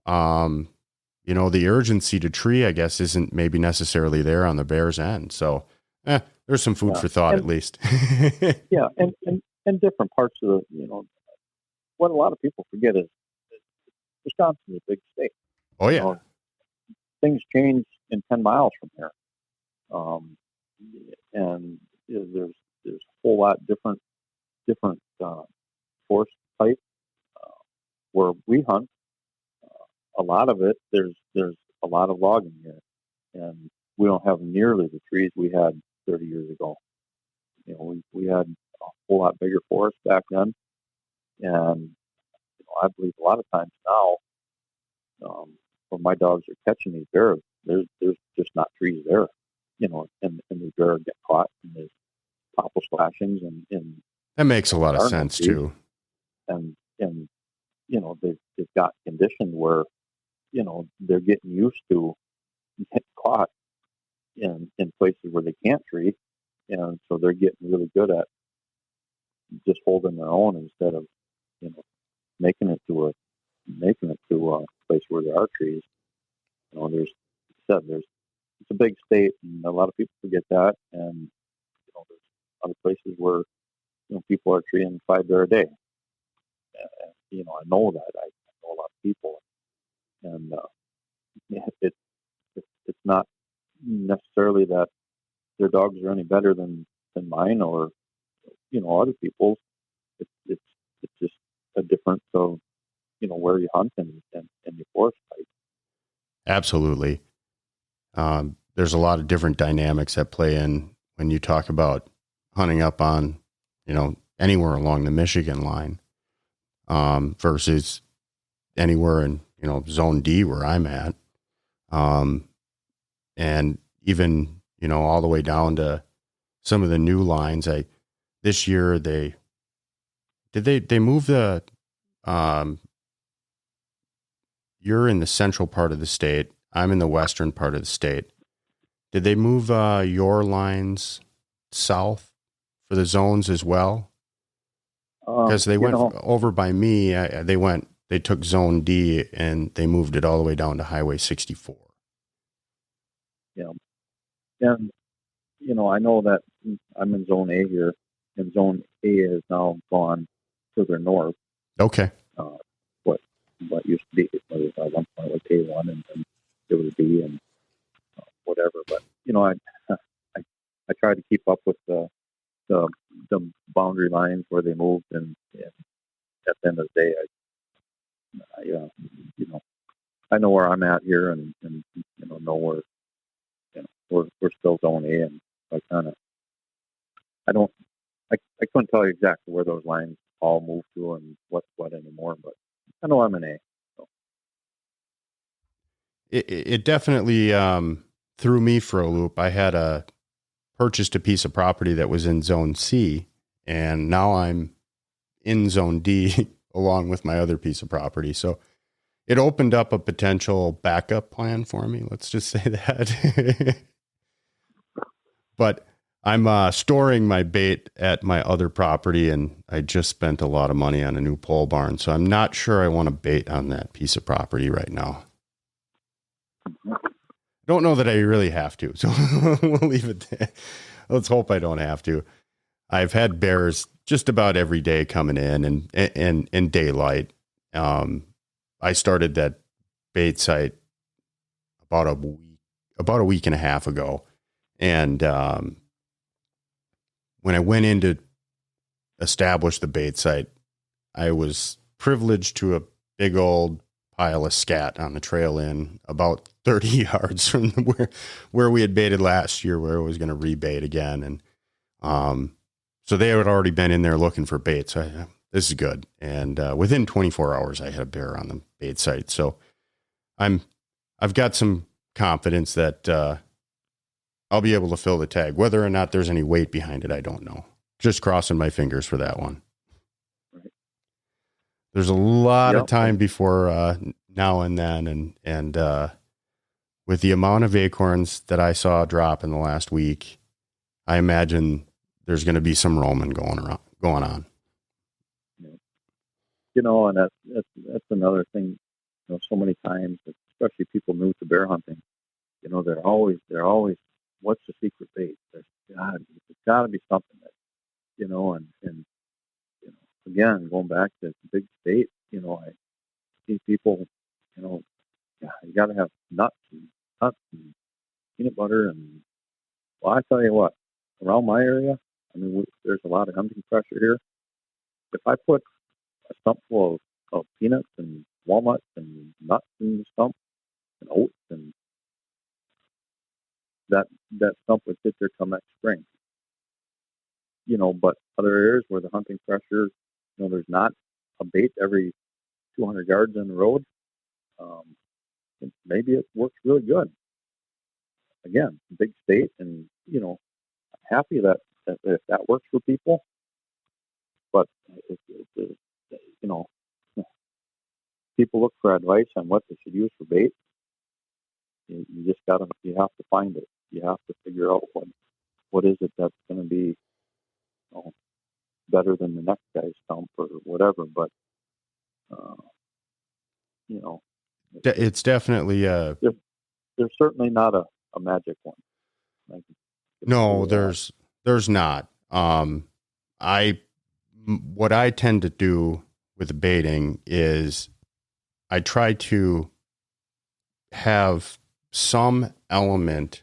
the urgency to tree, I guess, isn't maybe necessarily there on the bear's end. So, there's some food for thought, at least. Yeah, and different parts of what a lot of people forget is Wisconsin's a big state. Oh yeah. Things change in 10 miles from here, and there's a whole lot different forest type where we hunt. A lot of it, there's a lot of logging here, and we don't have nearly the trees we had 30 years ago. We had a whole lot bigger forests back then, and I believe a lot of times now, when my dogs are catching these bears, there's just not trees there, and the bear get caught in these popple slashings, and that makes a lot of sense too. And they've got conditioned where they're getting used to getting caught in places where they can't tree, and so they're getting really good at just holding their own instead of making it to a place where there are trees. It's a big state, and a lot of people forget that. And there's other places where people are treating 5 bear a day. I know that. I know a lot of people, and it's not necessarily that their dogs are any better than mine or other people's. It's just a difference of where you hunt and your forest type. Absolutely. There's a lot of different dynamics that play in when you talk about hunting up on, anywhere along the Michigan line, versus anywhere in, zone D where I'm at. And even, all the way down to some of the new lines. This year they move the, you're in the central part of the state. I'm in the western part of the state. Did they move your lines south for the zones as well? Because they went over by me. They took zone D and they moved it all the way down to Highway 64. Yeah. And, I know that I'm in zone A here, and zone A has now gone further north. Okay. What used to be, at one point was A1 and then it was B and whatever. But, I try to keep up with the boundary lines where they moved, and at the end of the day, I know where I'm at here, and know where we're still zone A, and I couldn't tell you exactly where those lines all moved to and what's what anymore, but I know I'm an A. So. It definitely threw me for a loop. I had purchased a piece of property that was in zone C, and now I'm in zone D along with my other piece of property. So it opened up a potential backup plan for me. Let's just say that. But I'm storing my bait at my other property, and I just spent a lot of money on a new pole barn. So I'm not sure I want to bait on that piece of property right now. Don't know that I really have to. So we'll leave it there. Let's hope I don't have to. I've had bears just about every day coming in and in daylight. I started that bait site about a week and a half ago. And when I went in to establish the bait site, I was privileged to a big old pile of scat on the trail in about 30 yards from where we had baited last year, where I was going to rebait again. And so they had already been in there looking for bait. So this is good. And within 24 hours, I had a bear on the bait site. So I've got some confidence that I'll be able to fill the tag. Whether or not there's any weight behind it, I don't know. Just crossing my fingers for that one. Right. There's a lot of time before now and then. And with the amount of acorns that I saw drop in the last week, I imagine there's going to be some roaming going on. And that's another thing. So many times, especially people new to bear hunting, they're always, what's the secret bait? There's got to be something that, and again, going back to the big state, I see people, you got to have nuts and peanut butter, and well, I tell you what, around my area, there's a lot of hunting pressure here. If I put a stump full of peanuts and walnuts and nuts in the stump and oats, and that stump would sit there till next spring. But other areas where the hunting pressure, there's not a bait every 200 yards in the road, maybe it works really good. Again, big state, and I'm happy that if that works for people. But people look for advice on what they should use for bait. You have to find it. You have to figure out what is it that's going to be better than the next guy's stump or whatever. But it's definitely there's certainly not a magic one. No, there's not. I what I tend to do with baiting is I try to have some element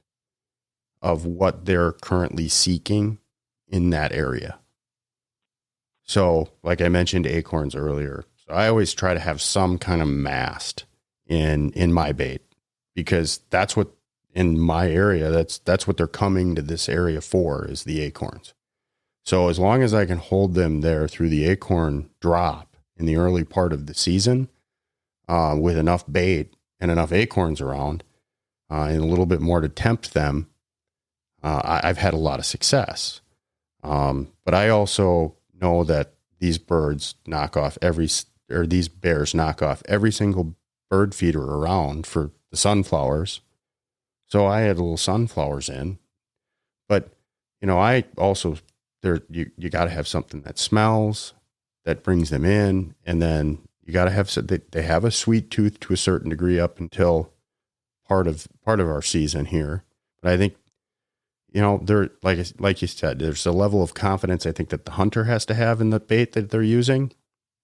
of what they're currently seeking in that area. So, like I mentioned acorns earlier, so I always try to have some kind of mast in my bait, because that's what, in my area, that's what they're coming to this area for, is the acorns. So as long as I can hold them there through the acorn drop in the early part of the season, with enough bait and enough acorns around, and a little bit more to tempt them, I've had a lot of success. But I also know that these bears knock off every single bird feeder around for the sunflowers. So I had little sunflowers in, but I also, you got to have something that smells, that brings them in. And then you got to have, so they have a sweet tooth to a certain degree up until part of our season here. But I think, they're like you said, there's a level of confidence I think that the hunter has to have in the bait that they're using.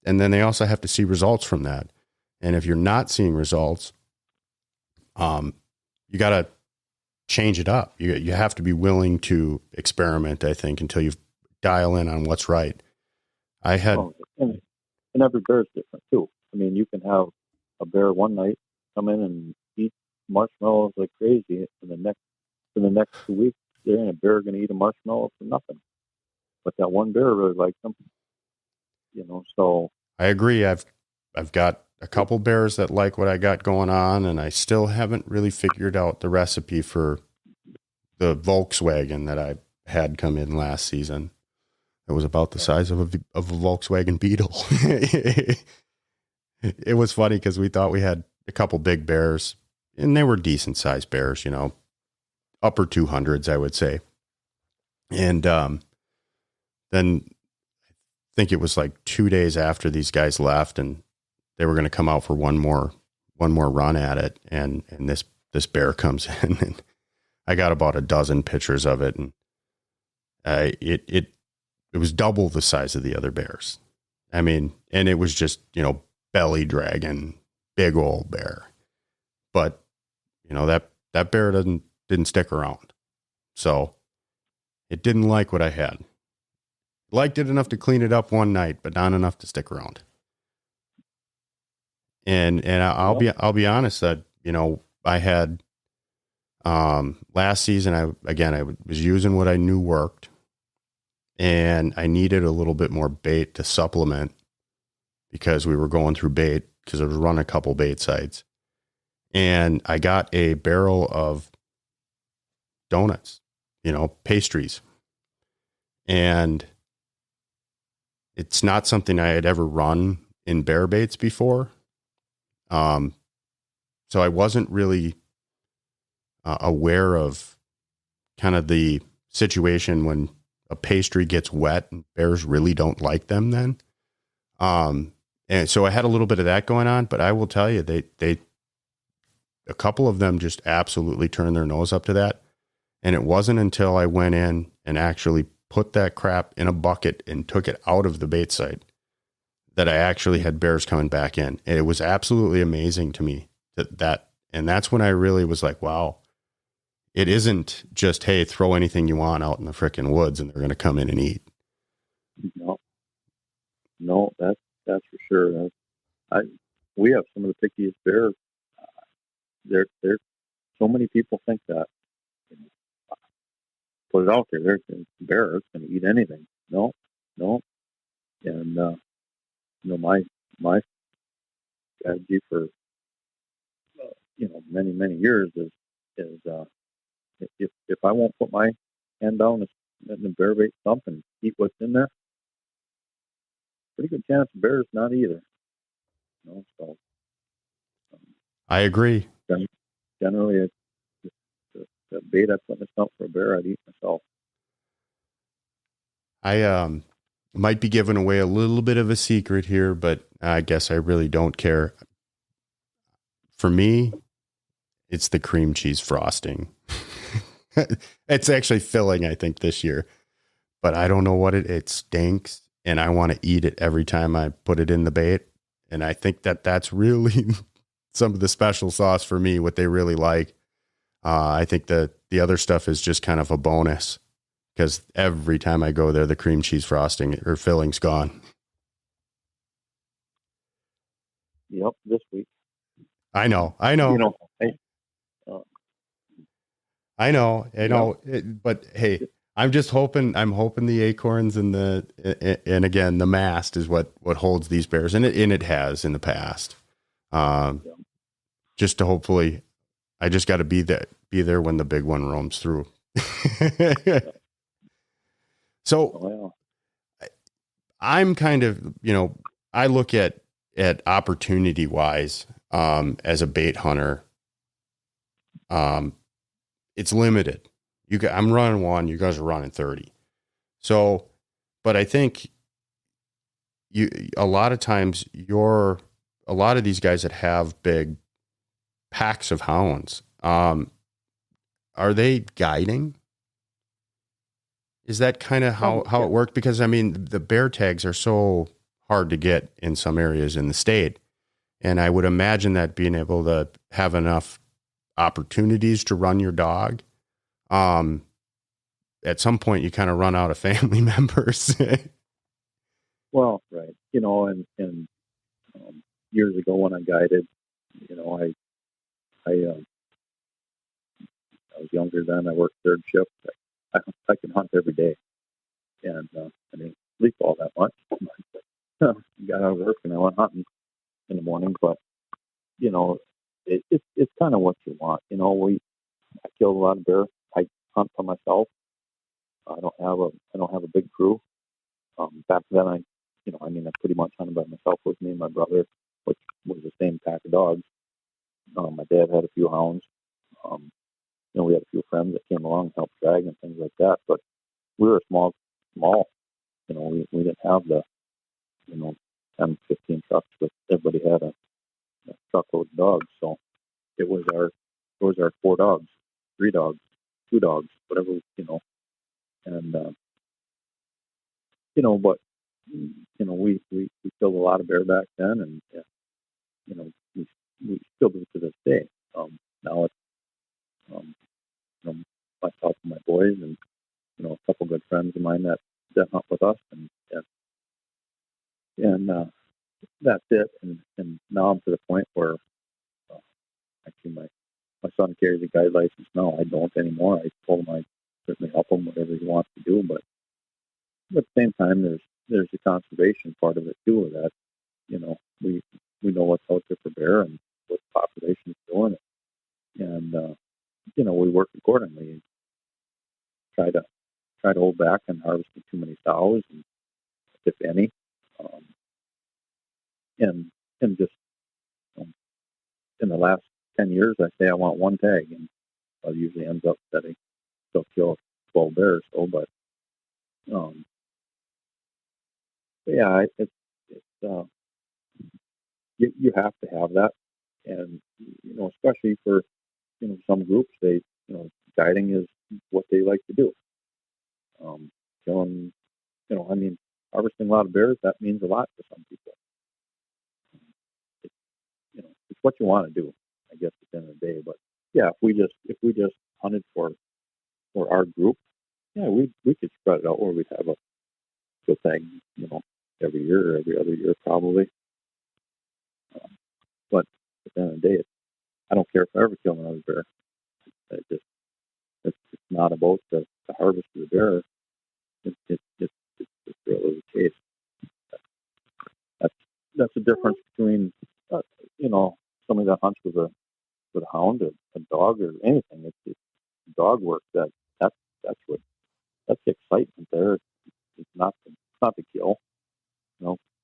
And then they also have to see results from that. And if you're not seeing results, you got to change it up. You have to be willing to experiment, I think, until you dial in on what's right. And every bear is different too. I mean, you can have a bear one night come in and eat marshmallows like crazy, and for the next 2 weeks, there ain't a bear going to eat a marshmallow for nothing. But that one bear really likes them, So I agree. I've got a couple bears that like what I got going on, and I still haven't really figured out the recipe for the Volkswagen that I had come in last season. It was about the size of a Volkswagen Beetle. It was funny because we thought we had a couple big bears, and they were decent sized bears, upper 200s, I would say. And then I think it was like 2 days after these guys left, and they were going to come out for one more run at it. And this bear comes in, and I got about a dozen pictures of it. And it was double the size of the other bears. I mean, and it was just, belly dragging, big old bear. But, that bear didn't stick around. So it didn't like what I had. Liked it enough to clean it up one night, but not enough to stick around. And I'll be honest that, I had, last season, I was using what I knew worked, and I needed a little bit more bait to supplement, because we were going through bait, because I was running a couple bait sites, and I got a barrel of donuts, pastries, and it's not something I had ever run in bear baits before. So I wasn't really aware of kind of the situation when a pastry gets wet and bears really don't like them then. And so I had a little bit of that going on, but I will tell you, a couple of them just absolutely turned their nose up to that. And it wasn't until I went in and actually put that crap in a bucket and took it out of the bait site that I actually had bears coming back in. And it was absolutely amazing to me and that's when I really was like, wow, it isn't just, hey, throw anything you want out in the frickin' woods and they're going to come in and eat. No, that's for sure. We have some of the pickiest bears. There, so many people think that. Put it out there. There's a bear that's going to eat anything. No. And my strategy for many years is if I won't put my hand down and the bear bait stump and eat what's in there, pretty good chance the bear's not either. So I agree. Generally, the bait I put in the stump for a bear, I'd eat myself. I might be giving away a little bit of a secret here, but I guess I really don't care. For me, it's the cream cheese frosting. It's actually filling, I think, this year, but I don't know what it stinks. and I want to eat it every time I put it in the bait. And I think that that's really some of the special sauce for me, what they really like. I think that the other stuff is just kind of a bonus because every time I go there, the cream cheese frosting or filling's gone. Yep, this week. I know. You know, uh, But hey, I'm hoping the acorns and and again, the mast is what holds these bears. And it has in the past. Just to hopefully, I just got to be there when the big one roams through. So I'm kind of, I look at opportunity wise, as a bait hunter, it's limited. I'm running one, you guys are running 30. So, but I think a lot of times a lot of these guys that have big packs of hounds, are they guiding? Is that kind of how it worked? Because I mean, the bear tags are so hard to get in some areas in the state. And I would imagine that being able to have enough opportunities to run your dog, at some point you kind of run out of family members. Well, right. Years ago when I guided, I was younger then. I worked third shift. I can hunt every day, and I didn't sleep all that much. Got out of work and I went hunting in the morning. But it's kind of what you want. I killed a lot of bear. I hunt for myself. I don't have a big crew. Back then, I pretty much hunted by myself with me and my brother, which was the same pack of dogs. My dad had a few hounds. We had a few friends that came along and helped drag and things like that. But we were small. We didn't have the 10, 15 trucks, but everybody had a truckload of dogs. So it was our 4 dogs, 3 dogs, 2 dogs, whatever, and but we killed a lot of bear back then, and we still do to this day. Now it's myself and my boys, and a couple good friends of mine that hunt with us, and that's it. And now I'm to the point where actually my son carries a guide license now. I don't anymore. I told him I certainly help him whatever he wants to do, but at the same time, there's the conservation part of it too. That we know what's out there for bear and what the population is doing, and we work accordingly. Try to hold back on harvesting too many sows, and if any, and just in the last 10 years, I say I want 1 tag, and it usually ends up that I still kill 12 bears. So, but yeah, it's you have to have that, and especially for some groups, they guiding is what they like to do. Killing, harvesting a lot of bears, that means a lot to some people. It's what you want to do, I guess, at the end of the day. But yeah, if we just hunted for our group, yeah, we could spread it out where we'd have a field tag, every year or every other year probably. But at the end of the day, I don't care if I ever kill another bear. It's not about the harvest of the bear. It's really the case. That's the difference between somebody that hunts with a hound, a dog, or anything. It's dog work that's the excitement there. It's not the kill.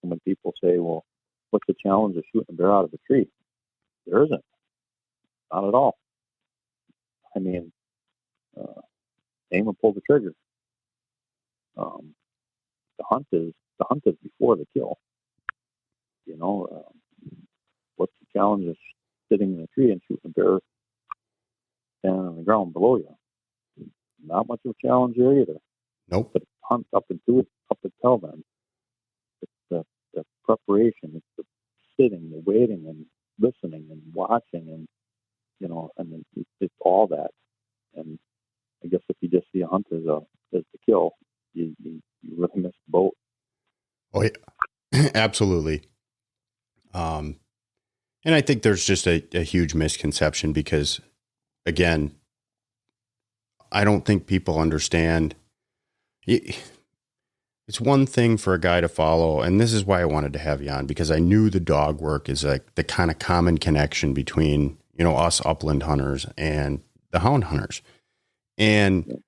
When people say, "Well, what's the challenge of shooting a bear out of a tree?" There isn't. Not at all. I mean, aim and pull the trigger. The hunt is before the kill. What's the challenge of sitting in a tree and shooting a bear standing on the ground below you? Not much of a challenge there either. Nope. But hunt up until then. the preparation, it's the sitting, the waiting, and listening and watching, and and then it's all that. And I guess if you just see a hunt as the kill, you really miss the boat. Oh yeah, absolutely. And I think there's just a huge misconception because, again, I don't think people understand. It's one thing for a guy to follow, and this is why I wanted to have you on, because I knew the dog work is like the kind of common connection between, us upland hunters and the hound hunters. And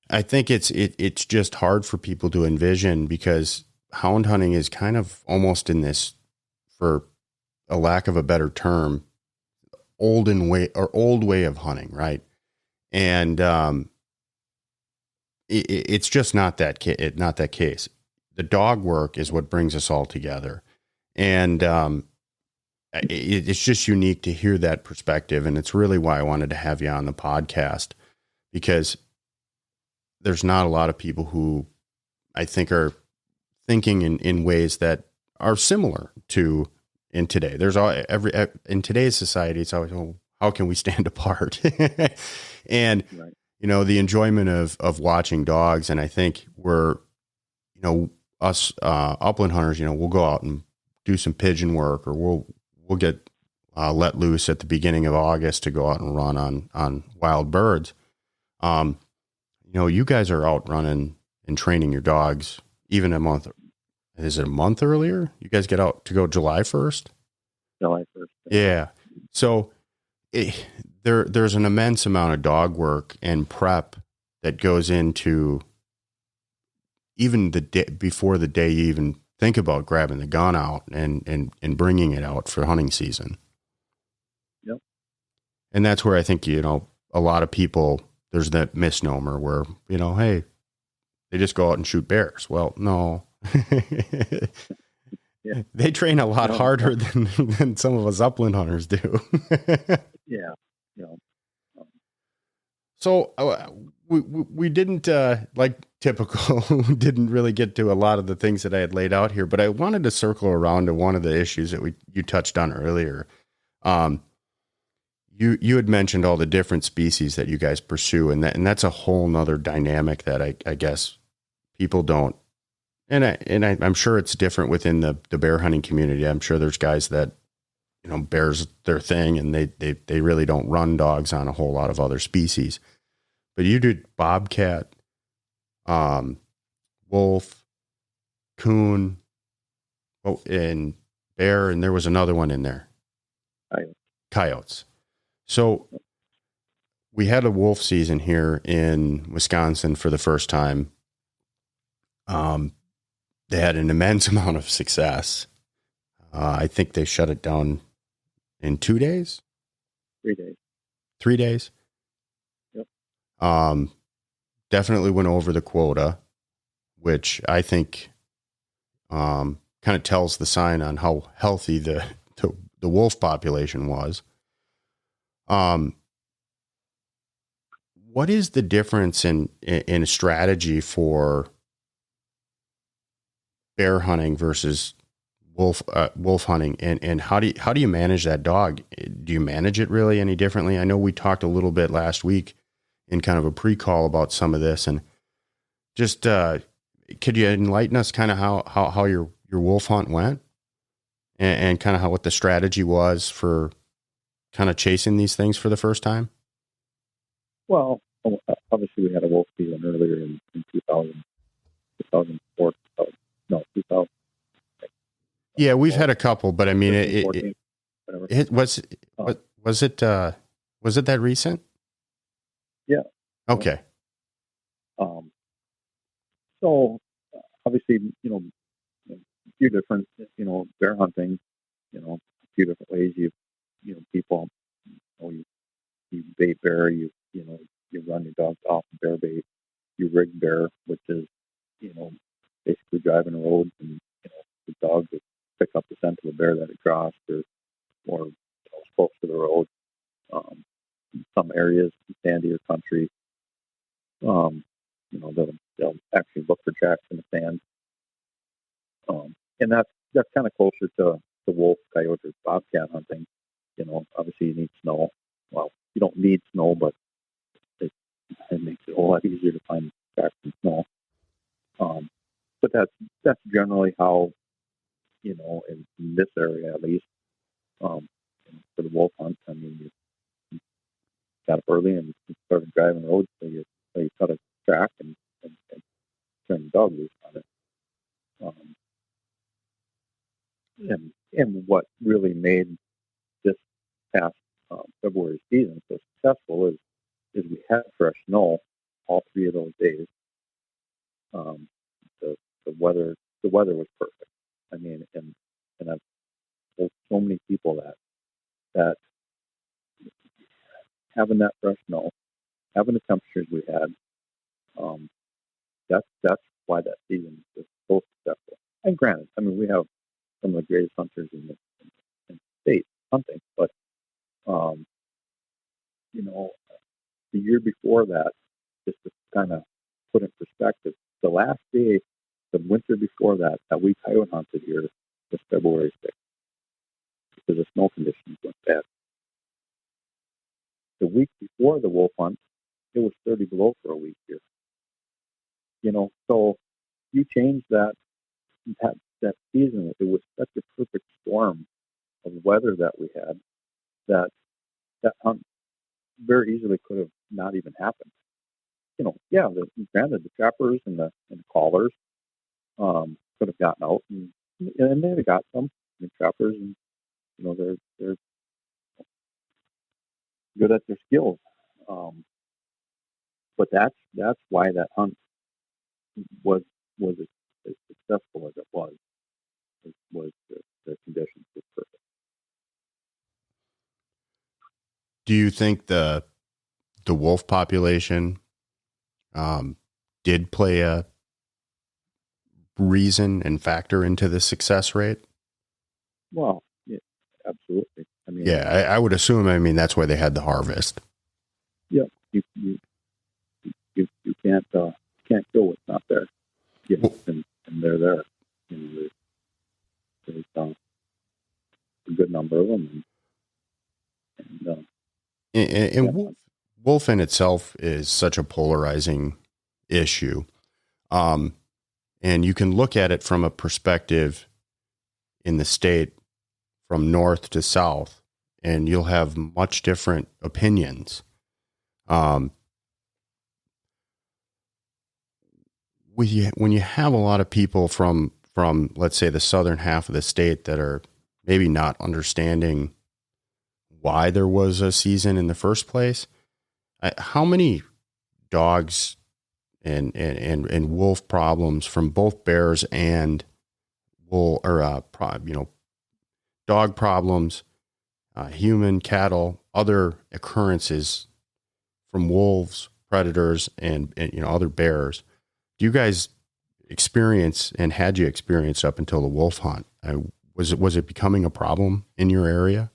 I think it's just hard for people to envision because hound hunting is kind of almost in this, for a lack of a better term, old way of hunting, right? And it's just not that case. The dog work is what brings us all together, and it's just unique to hear that perspective, and it's really why I wanted to have you on the podcast, because there's not a lot of people who I think are thinking in ways that are similar to in today. There's in today's society, it's always, oh, how can we stand apart? And, Right. The enjoyment of watching dogs. And I think we're, us upland hunters, we'll go out and do some pigeon work, or we'll get let loose at the beginning of August to go out and run on wild birds. You guys are out running and training your dogs even a month. Is it a month earlier? You guys get out to go July 1st? July 1st. Yeah. So there's an immense amount of dog work and prep that goes into even the day before the day you even think about grabbing the gun out and bringing it out for hunting season. Yep. And that's where I think, a lot of people, there's that misnomer where, hey, they just go out and shoot bears. Well, no. Yeah. They train a lot harder than some of us upland hunters do. Yeah. So we didn't, like typical, didn't really get to a lot of the things that I had laid out here, but I wanted to circle around to one of the issues that you touched on earlier. You had mentioned all the different species that you guys pursue, and that's a whole nother dynamic that I guess people don't. And I'm sure it's different within the bear hunting community. I'm sure there's guys that, bears their thing, and they really don't run dogs on a whole lot of other species. But you did bobcat, wolf, coon, and bear, and there was another one in there. Coyotes. So we had a wolf season here in Wisconsin for the first time. They had an immense amount of success. I think they shut it down in 2 days. 3 days. 3 days. Yep. Definitely went over the quota, which I think kind of tells the sign on how healthy the wolf population was. What is the difference in strategy for bear hunting versus wolf hunting, and how do you manage that dog? Do you manage it really any differently? I know we talked a little bit last week in kind of a pre-call about some of this, and just could you enlighten us kind of how your wolf hunt went, and kind of what the strategy was for kind of chasing these things for the first time? Well, obviously we had a wolf season earlier in 2004. 2000. Yeah, we've had a couple, but I mean, 14, it was it that recent? Yeah. Okay. So obviously, a few different, bear hunting, a few different ways people, you bait bear, you run your dogs off of bear bait, you rig bear, which is, basically driving a road, and, the dog would pick up the scent of a bear that it crossed, or close to the road. In some areas, sandier country, they'll actually look for tracks in the sand. And that's kind of closer to the wolf, coyote, or bobcat hunting. Obviously you need snow. Well, you don't need snow, but it, it makes it a whole lot easier to find tracks in snow. But that's generally how, in this area at least, for the wolf hunt. I mean, you got up early and you started driving roads, so you cut a track and turn the dog loose on it. And what really made this past February season so successful is we had fresh snow all 3 of those days. The weather was perfect. I mean, and I've told so many people that having that fresh snow, having the temperatures we had, that's why that season was so successful. And granted, I mean, we have some of the greatest hunters in the state hunting, but um, the year before that, just to kind of put in perspective, the last day, the winter before that we coyote hunted here was February 6th because the snow conditions went bad. The week before the wolf hunt, it was 30 below for a week here. So you change that season. It was such a perfect storm of weather that we had that hunt very easily could have not even happened. Granted, the trappers and the callers could have gotten out, and they've got some. Trappers, and they're good at their skills. But that's why that hunt was as successful as it was. The conditions were perfect. Do you think the wolf population did play a reason and factor into the success rate? Well, yeah, absolutely. I mean, yeah, I would assume. I mean, that's why they had the harvest. Yeah, you can't kill what's not there. And they're there. There's a good number of them, and wolf in itself is such a polarizing issue. And you can look at it from a perspective in the state from north to south, and you'll have much different opinions. When you have a lot of people from let's say the southern half of the state that are maybe not understanding why there was a season in the first place, how many dogs and wolf problems from both bears and wolf dog problems, human, cattle, other occurrences from wolves, predators, and other bears. Do you guys experience, and had you experienced up until the wolf hunt? Was it becoming a problem in your area?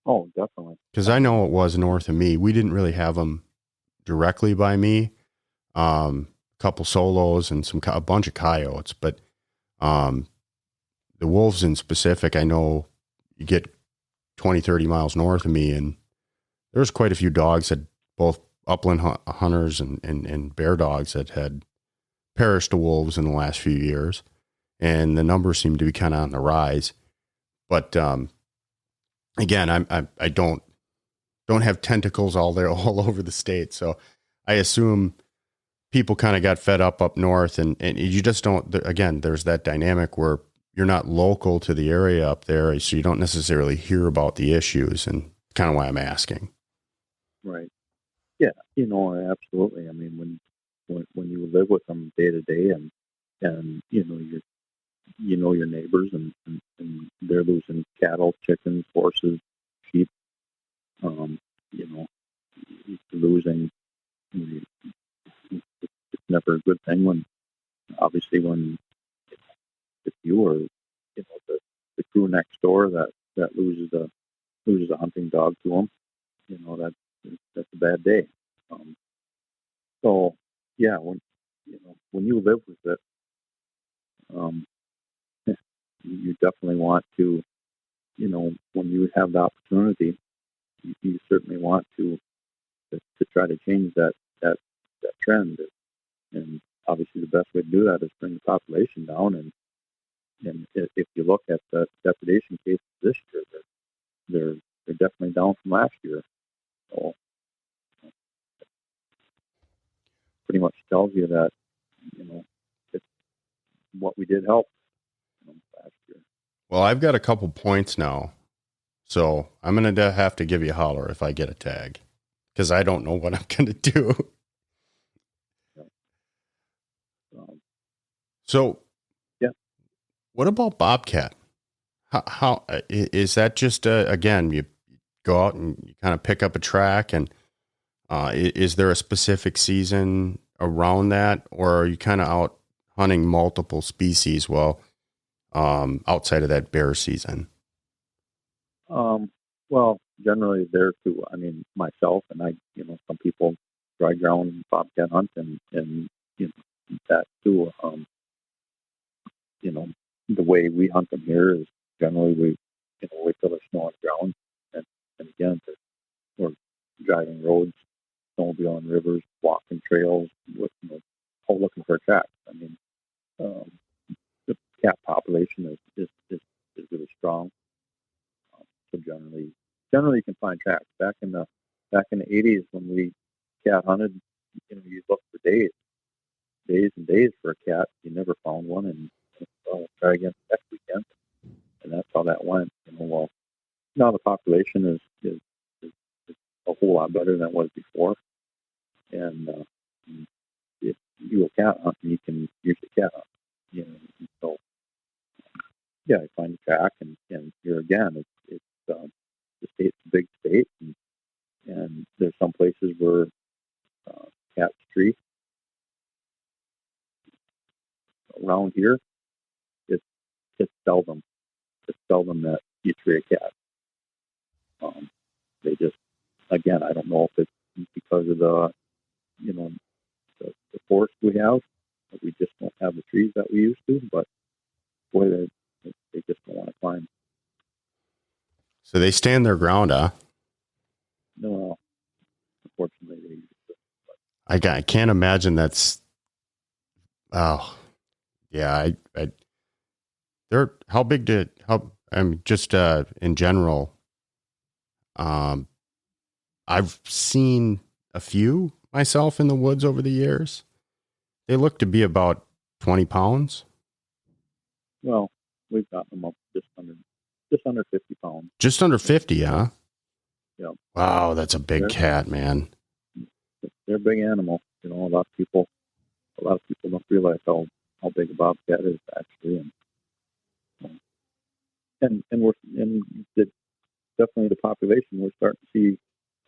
Oh, definitely. Because I know it was north of me. We didn't really have them directly by me. A couple solos and a bunch of coyotes, but the wolves in specific, I know you get 20, 30 miles north of me, and there's quite a few dogs that both upland hunters and bear dogs that had perished to wolves in the last few years. And the numbers seem to be kind of on the rise. But again, I don't have tentacles all over the state. So I assume people kind of got fed up north, and you just don't, again, there's that dynamic where you're not local to the area up there, so you don't necessarily hear about the issues, and kind of why I'm asking. Right. Yeah. Absolutely. I mean, when you live with them day to day, and your neighbors, and they're losing cattle, chickens, horses, sheep. Losing. It's never a good thing when if you or the crew next door that loses a hunting dog to them, that's a bad day. So yeah, when you live with it, you definitely want to, when you have the opportunity, you certainly want to try to change that trend. And obviously, the best way to do that is bring the population down. And if you look at the depredation cases this year, they're definitely down from last year. So pretty much tells you that it's what we did help last year. Well, I've got a couple points now, so I'm going to have to give you a holler if I get a tag, because I don't know what I'm going to do. So, yeah. What about Bobcat? How is that? Just again, you go out and you kind of pick up a track, and is there a specific season around that, or are you kind of out hunting multiple species? Well, outside of that bear season. Well, generally there too. I mean, myself and I, some people dry ground bobcat hunt and that too. The way we hunt them here is generally we wait till there's snow on the ground, and again, we're driving roads, snowmobile on rivers, walking trails, all looking for tracks. I mean, the cat population is really strong. So generally you can find tracks. Back in the 80s when we cat hunted, you look for days and days for a cat. You never found one, and we'll try again next weekend. And that's how that went. Well, now the population is a whole lot better than it was before. And if you go cat hunting, you can usually cat hunt. So yeah, I find a track, and here again, it's the state's a big state, and there's some places where cats tree. Around here, it's seldom. It's seldom that you tree a cat. They just, again, I don't know if it's because of the forest we have. We just don't have the trees that we used to, but boy, they just don't want to climb. So they stand their ground, huh? No, unfortunately, they used to. I can't imagine that's. Oh, yeah. They're how big did how I'm just in general. I've seen a few myself in the woods over the years. They look to be about 20 pounds. Well, we've gotten them up just under 50 pounds. Just under 50, huh? Yeah. Wow, that's a big cat, man. They're a big animal. A lot of people don't realize how big a bobcat is actually, and definitely the population, we're starting to see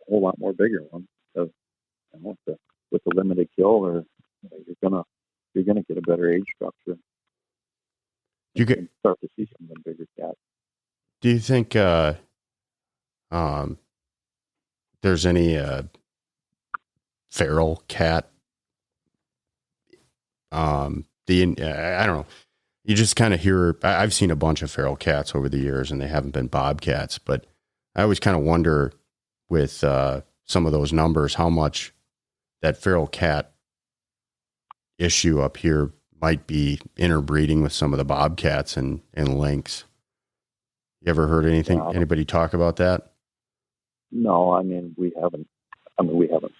a whole lot more bigger ones because with the limited kill, or you're gonna get a better age structure. You can start to see some of the bigger cats. Do you think there's any feral cat? I don't know. You just kind of hear. I've seen a bunch of feral cats over the years, and they haven't been bobcats. But I always kind of wonder with some of those numbers how much that feral cat issue up here might be interbreeding with some of the bobcats and lynx. You ever heard anybody talk about that? No, I mean, we haven't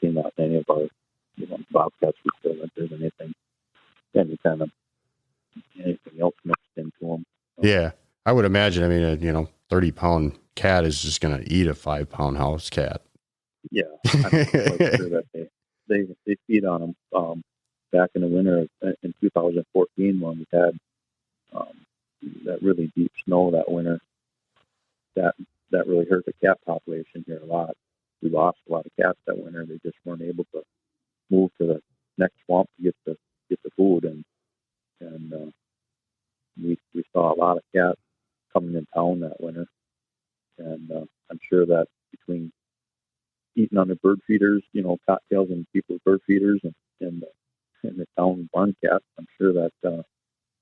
seen that in any of our, bobcats. We feel that there's anything else mixed into them. So. Yeah, I would imagine. I mean, a 30-pound cat is just going to eat a 5-pound house cat. Yeah, I'm quite sure that they feed on them. Back in the winter in 2014, when we had that really deep snow that winter, that really hurt the cat population here a lot. We lost a lot of cats that winter. They just weren't able to move to the next swamp to get the food, and we saw a lot of cats coming in town that winter. And I'm sure that between eating on the bird feeders, cocktails and people's bird feeders, and the town barn cats, I'm sure that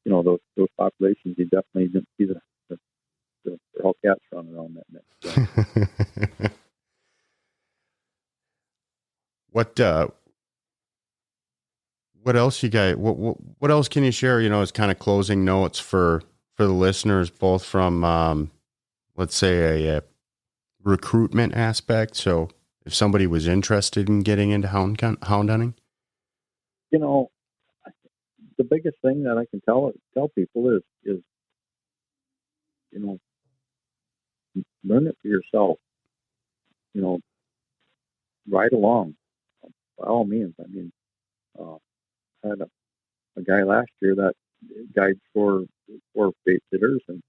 those populations, you definitely didn't see the what else you guys, what else can you share, as kind of closing notes for the listeners, both from, let's say a recruitment aspect. So if somebody was interested in getting into hound hunting, the biggest thing that I can tell people is learn it for yourself. Ride along by all means. I mean, I had a guy last year that guides for bait sitters, and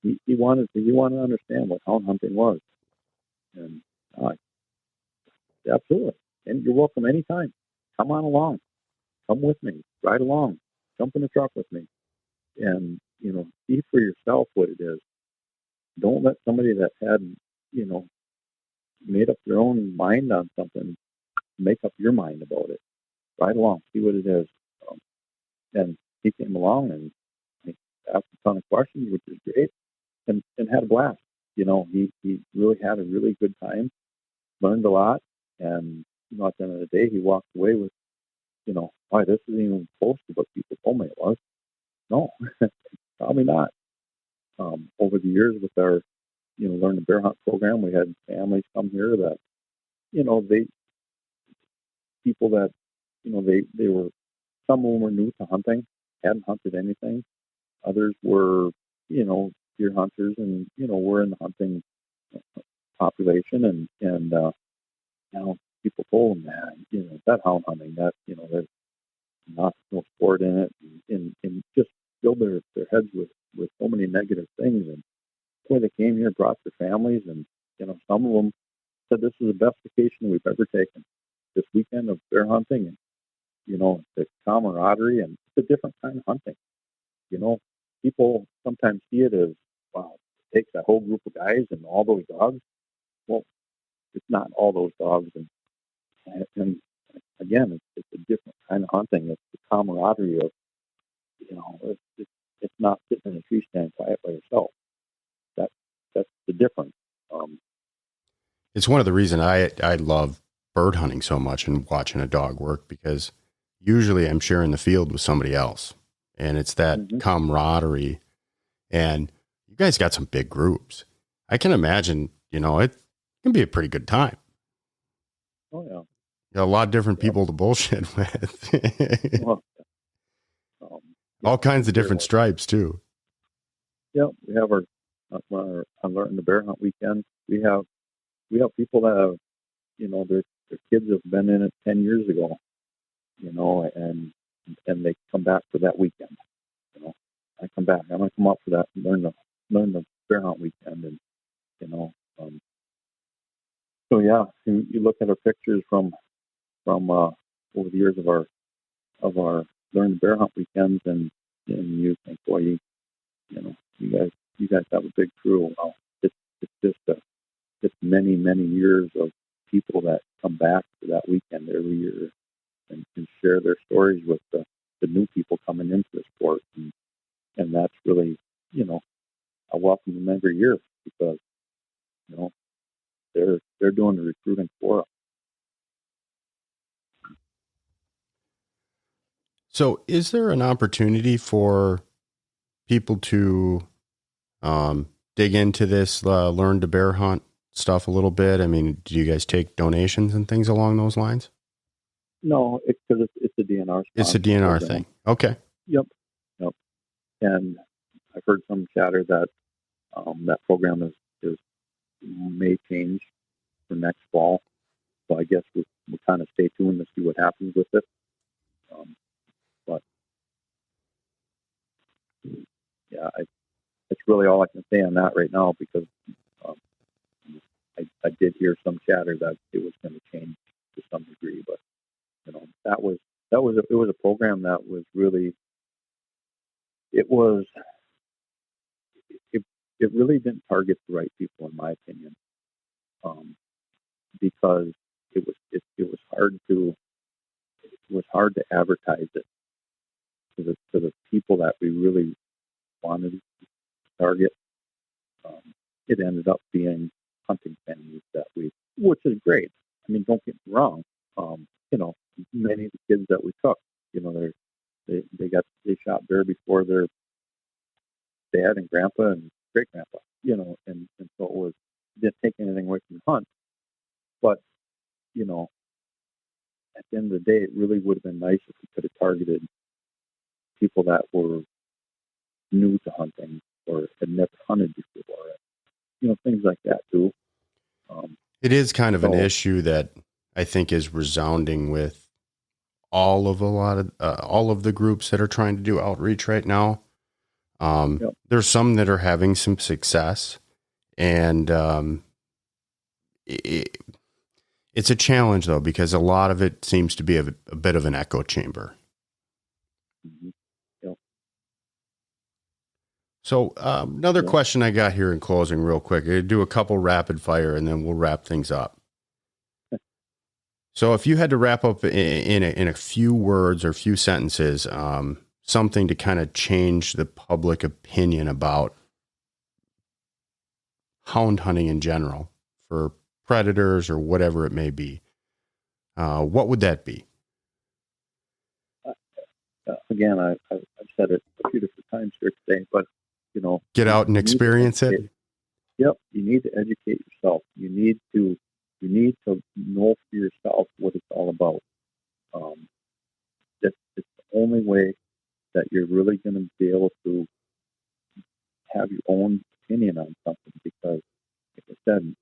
he wanted to understand what hound hunting was, and absolutely, and you're welcome anytime. Come on along, come with me, ride along, jump in the truck with me, and see for yourself what it is. Don't let somebody that had made up their own mind on something make up your mind about it. Ride along, see what it is. And he came along and he asked a ton of questions, which is great, and had a blast. He really had a really good time, learned a lot, and at the end of the day, he walked away with, why, this isn't even close to what people told me it was. No, probably not. Over the years with our, learn to bear hunt program, we had families come here that, they people that, they were, some of them were new to hunting, hadn't hunted anything. Others were, deer hunters, and we're in the hunting population, and people told them that hound hunting, that there's not no sport in it, and just filled their heads with so many negative things. And boy, they came here, brought their families, and some of them said this is the best vacation we've ever taken. This weekend of bear hunting, and the camaraderie, and it's a different kind of hunting. People sometimes see it as, wow, it takes a whole group of guys and all those dogs. Well, it's not all those dogs, and again, it's a different kind of hunting. It's the camaraderie of, it's not sitting in a tree stand quiet by yourself. That's the difference. It's one of the reasons I love bird hunting so much and watching a dog work, because usually I'm sharing the field with somebody else, and it's that camaraderie. And you guys got some big groups. I can imagine, it can be a pretty good time. Oh yeah. You got a lot of different people to bullshit with. Well, all kinds of different stripes too. Yeah, we have our learn the bear hunt weekend. We have people that have, their kids have been in it 10 years ago, and they come back for that weekend. I come back. I'm going to come up for that and learn the bear hunt weekend, and so yeah, you look at our pictures from over the years of our learn the bear hunt weekends, and you think, boy, you guys have a big crew. Well, it's just many years of people that come back for that weekend every year, and share their stories with the new people coming into the sport, and that's really, I welcome them every year, because they're doing the recruiting for us. So is there an opportunity for people to dig into this learn to bear hunt stuff a little bit? I mean, do you guys take donations and things along those lines? No, because it's a DNR. It's a DNR thing. Okay. Yep. And I've heard some chatter that that program is may change for next fall. So I guess we'll kind of stay tuned to see what happens with it. But yeah, that's really all I can say on that right now, because I did hear some chatter that it was going to change to some degree, but it was a program that was really, it really didn't target the right people, in my opinion, because it was hard to advertise it to the people that we really wanted to target. It ended up being hunting venues which is great. mean, don't get me wrong. You know, many of the kids that we took, you know, they shot bear before their dad and grandpa and great grandpa, you know, and so it was, didn't take anything away from the hunt. But, you know, at the end of the day, it really would have been nice if we could have targeted people that were new to hunting or had never hunted before. You know, things like that too. It is kind of an issue that I think is resounding with all of the groups that are trying to do outreach right now. There's some that are having some success, and it's a challenge though, because a lot of it seems to be a bit of an echo chamber. Mm-hmm. Yep. So another question I got here in closing real quick. I'm going to do a couple rapid fire and then we'll wrap things up. So if you had to wrap up in a few words or few sentences, something to kind of change the public opinion about hound hunting in general for predators or whatever it may be, what would that be? Again, I've said it a few different times here today, but you know, get out and experience it. Yep, you need to educate yourself. You need to know for yourself what it's all about. It's the only way that you're really going to be able to have your own opinion on something. Because, like I said,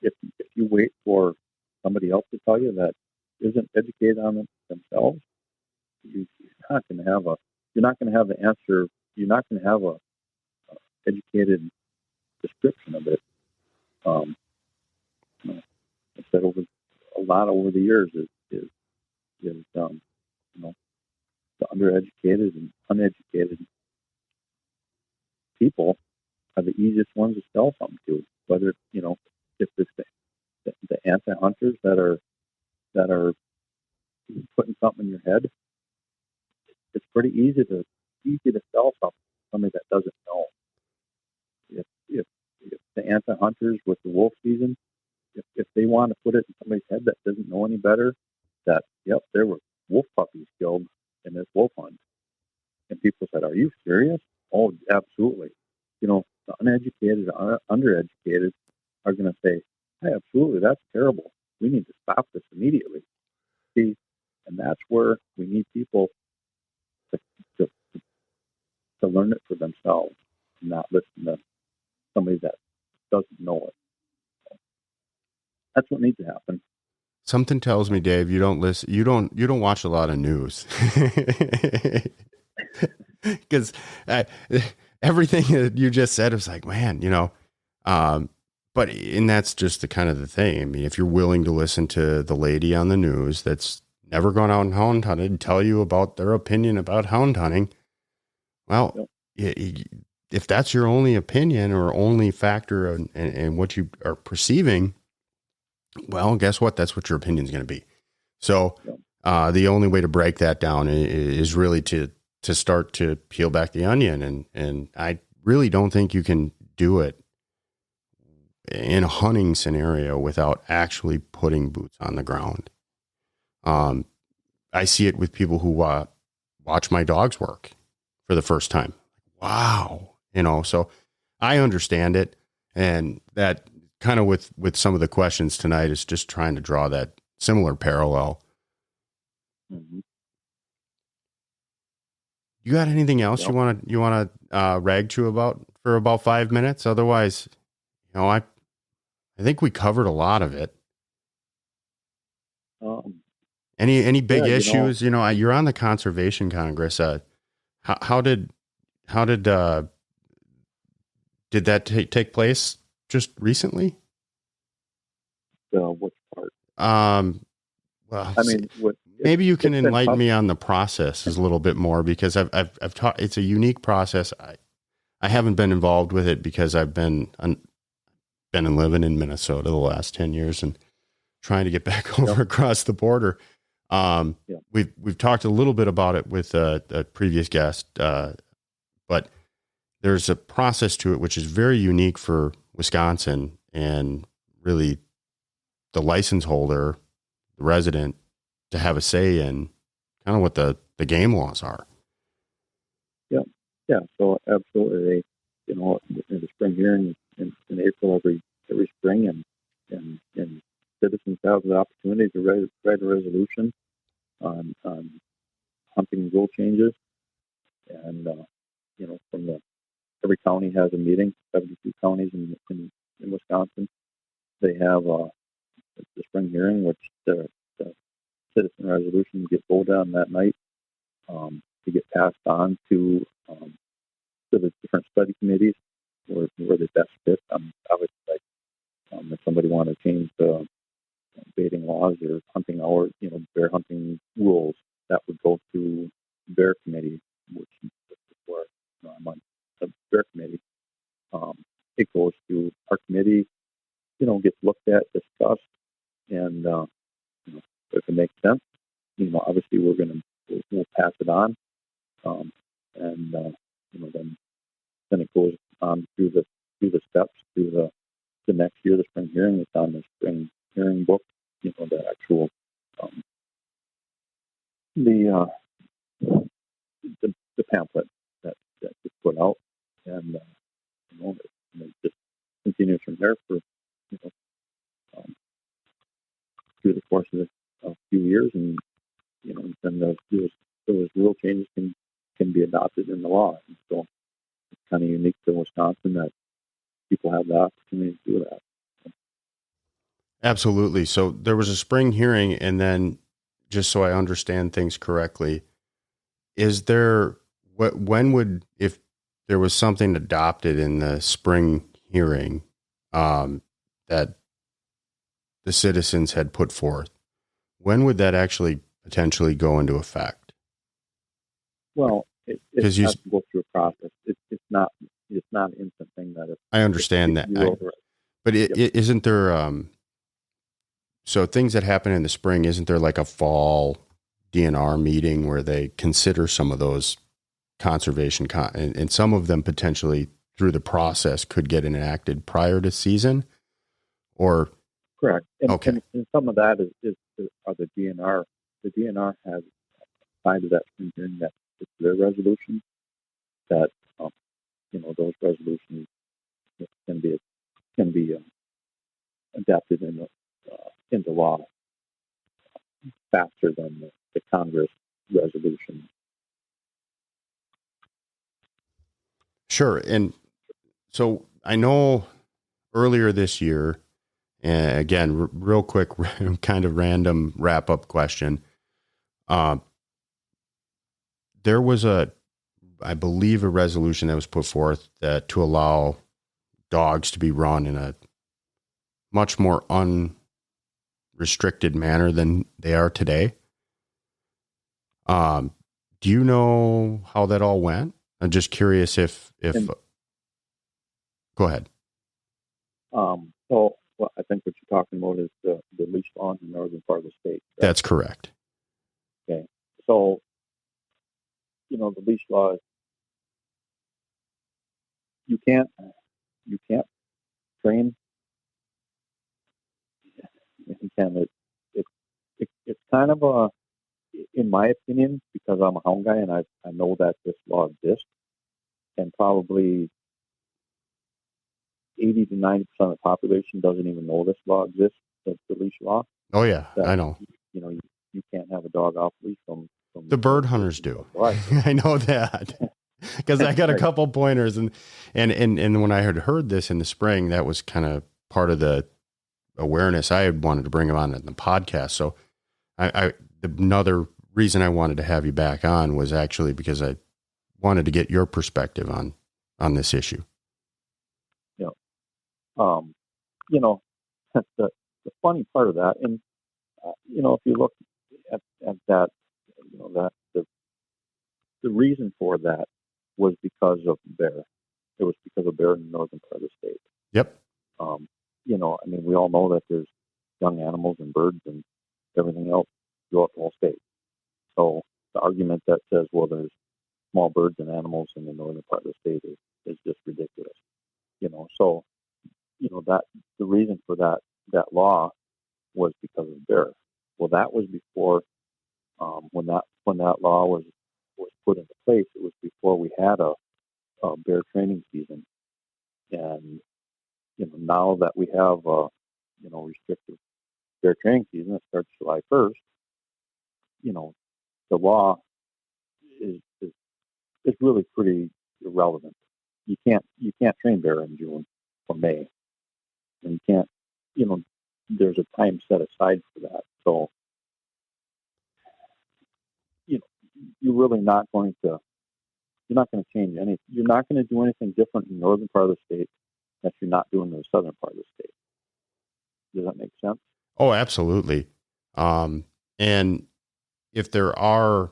if you wait for somebody else to tell you that isn't educated on it themselves, you're not going to have the answer. You're not going to have a educated description of it. I said over the years is you know, the undereducated and uneducated people are the easiest ones to sell something to. Whether, you know, if it's the anti-hunters that are putting something in your head, it's pretty easy to sell something to somebody that doesn't know. If the anti-hunters with the wolf season, if they want to put it in somebody's head that doesn't know any better, that there were wolf puppies killed in this wolf hunt, and people said, "Are you serious?" Oh, absolutely. You know, the uneducated, undereducated are going to say, "Hey, absolutely, that's terrible. We need to stop this immediately." See, and that's where we need people to, to, to learn it for themselves, and not listen to somebody that doesn't know it. So that's what needs to happen. Something tells me, Dave, you don't listen. You don't watch a lot of news, because everything that you just said was like, man, you know. But and that's just the kind of the thing. I mean, if you're willing to listen to the lady on the news that's never gone out and hound hunted and tell you about their opinion about hound hunting, well, if that's your only opinion or only factor in what you are perceiving, well, guess what? That's what your opinion is going to be. So the only way to break that down is really to start to peel back the onion. And I really don't think you can do it in a hunting scenario without actually putting boots on the ground. I see it with people who watch my dogs work for the first time. Wow. You know, so I understand it. And that kind of with some of the questions tonight is just trying to draw that similar parallel. Mm-hmm. You got anything else you want to rag to about for about 5 minutes? Otherwise, you know, I think we covered a lot of it. Any big issues? You know, you're on the Conservation Congress. How did that take place just recently? Which part? Well, I mean, maybe you can enlighten me on the process a little bit more, because I've taught. It's a unique process. I haven't been involved with it because I've been living in Minnesota the last 10 years and trying to get back over across the border. We've talked a little bit about it with a previous guest, but there's a process to it which is very unique for Wisconsin and really the license holder, the resident, to have a say in kind of what the game laws are. Yeah. So absolutely, in the spring hearing in April every spring, and citizens have the opportunity to write a resolution on hunting rule changes, and every county has a meeting. 72 counties in Wisconsin, they have the spring hearing, which the citizen resolution gets voted on that night, to get passed on to the different study committees where they best fit. Obviously, if somebody wanted to change the baiting laws or hunting hours, bear hunting rules, that would go to bear committee, which is where I'm on the bear committee. It goes to our committee, gets looked at, discussed, and if it makes sense, obviously we'll pass it on, and then it goes on through the steps through the next year, the spring hearing. It's on the spring hearing book, the actual the pamphlet that gets put out, and it just continues from there for um, through the course of a few years, and then those rule changes can be adopted in the law. And so it's kind of unique to Wisconsin that people have the opportunity to do that. Absolutely. So there was a spring hearing, and then just so I understand things correctly, is there if there was something adopted in the spring hearing that the citizens had put forth, when would that actually potentially go into effect? Well, it has to go through a process. It's not an instant thing that if I understand that, but isn't there so things that happen in the spring, isn't there like a fall DNR meeting where they consider some of those conservation and some of them potentially through the process could get enacted prior to season? Or correct. And, okay. And some of that are the DNR. The DNR has side of that spring hearing that it's their resolution that those resolutions can be adapted into law faster than the Congress resolution. Sure. And so I know earlier this year, and again, real quick, kind of random wrap up question. There was I believe, a resolution that was put forth that to allow dogs to be run in a much more unrestricted manner than they are today. Do you know how that all went? I'm just curious if go ahead. So I think what you're talking about is the leash law in the northern part of the state. Right? That's correct. Okay. So, the leash law is you can't train. You can. It's kind of in my opinion, because I'm a hound guy and I know that this law exists, and probably 80 to 90% of the population doesn't even know this law exists, the leash law. Oh yeah, I know. You can't have a dog off leash from the bird hunters do. I know that because I got a couple pointers, and when I had heard this in the spring, that was kind of part of the awareness I had wanted to bring on in the podcast. So another reason I wanted to have you back on was actually because I wanted to get your perspective on this issue. Yeah. The funny part of that, and if you look at that, that the reason for that was because of bear. It was because of bear in the northern part of the state. Yep. We all know that there's young animals and birds and everything else throughout the whole state. So the argument that says, well, there's small birds and animals in the northern part of the state is just ridiculous. So that the reason for that law was because of bear. Well, that was before when that law was put into place. It was before we had a bear training season, and now that we have restrictive bear training season that starts July 1st, the law is really pretty irrelevant. You can't train bear in June or May, and you can't. There's a time set aside for that. So you're really not going to. You're not going to change anything. You're not going to do anything different in the northern part of the state that you're not doing in the southern part of the state. Does that make sense? Oh, absolutely. And if there are,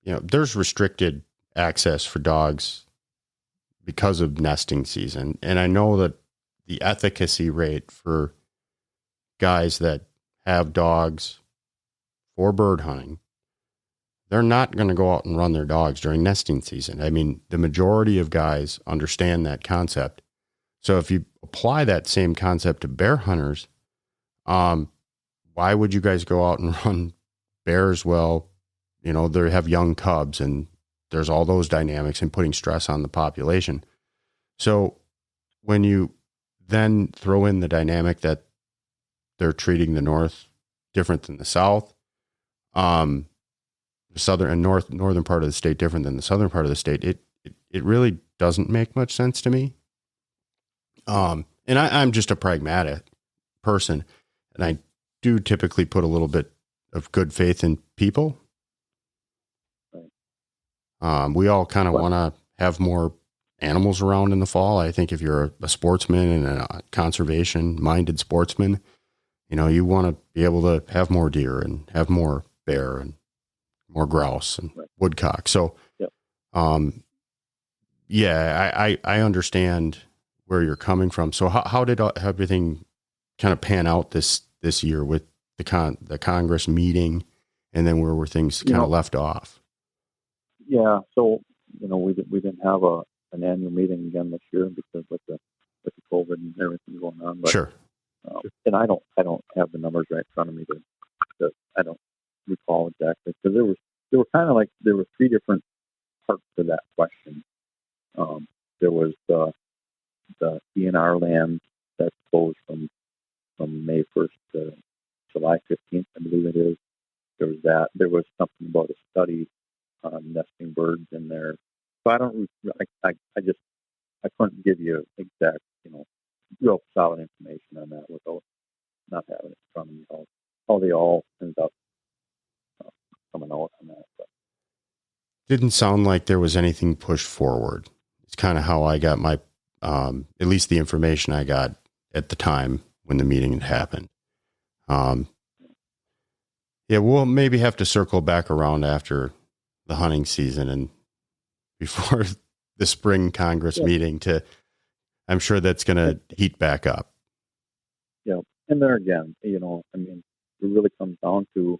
there's restricted access for dogs because of nesting season. And I know that the efficacy rate for guys that have dogs for bird hunting, they're not going to go out and run their dogs during nesting season. I mean, the majority of guys understand that concept. So if you apply that same concept to bear hunters, why would you guys go out and run bears? Well, they have young cubs and there's all those dynamics and putting stress on the population. So when you then throw in the dynamic that they're treating the North different than the South, the southern and northern part of the state different than the southern part of the state, it really doesn't make much sense to me. And I'm just a pragmatic person, and I do typically put a little bit of good faith in people. We all kind of want to have more animals around in the fall. I think if you're a sportsman and a conservation-minded sportsman, you want to be able to have more deer and have more bear and more grouse and woodcock. So, yep. I understand where you're coming from. So how did everything kind of pan out this year with the Congress meeting, and then where were things kind of left off? Yeah. So, we didn't have an annual meeting again this year because with the COVID and everything going on. But, sure. And I don't have the numbers right in front of me to I don't recall exactly, because there were kind of like there were three different parts to that question. There was the DNR land that's closed from May 1st to July 15th, I believe it is. There was that. There was something about a study on nesting birds in there. So I couldn't give you exact, real solid information on that without not having it in front of me. How they all ended up coming out on that. But didn't sound like there was anything pushed forward. It's kind of how I got my, at least the information I got at the time when the meeting had happened. We'll maybe have to circle back around after the hunting season and before the spring Congress meeting I'm sure that's going to heat back up. Yeah. And there again, it really comes down to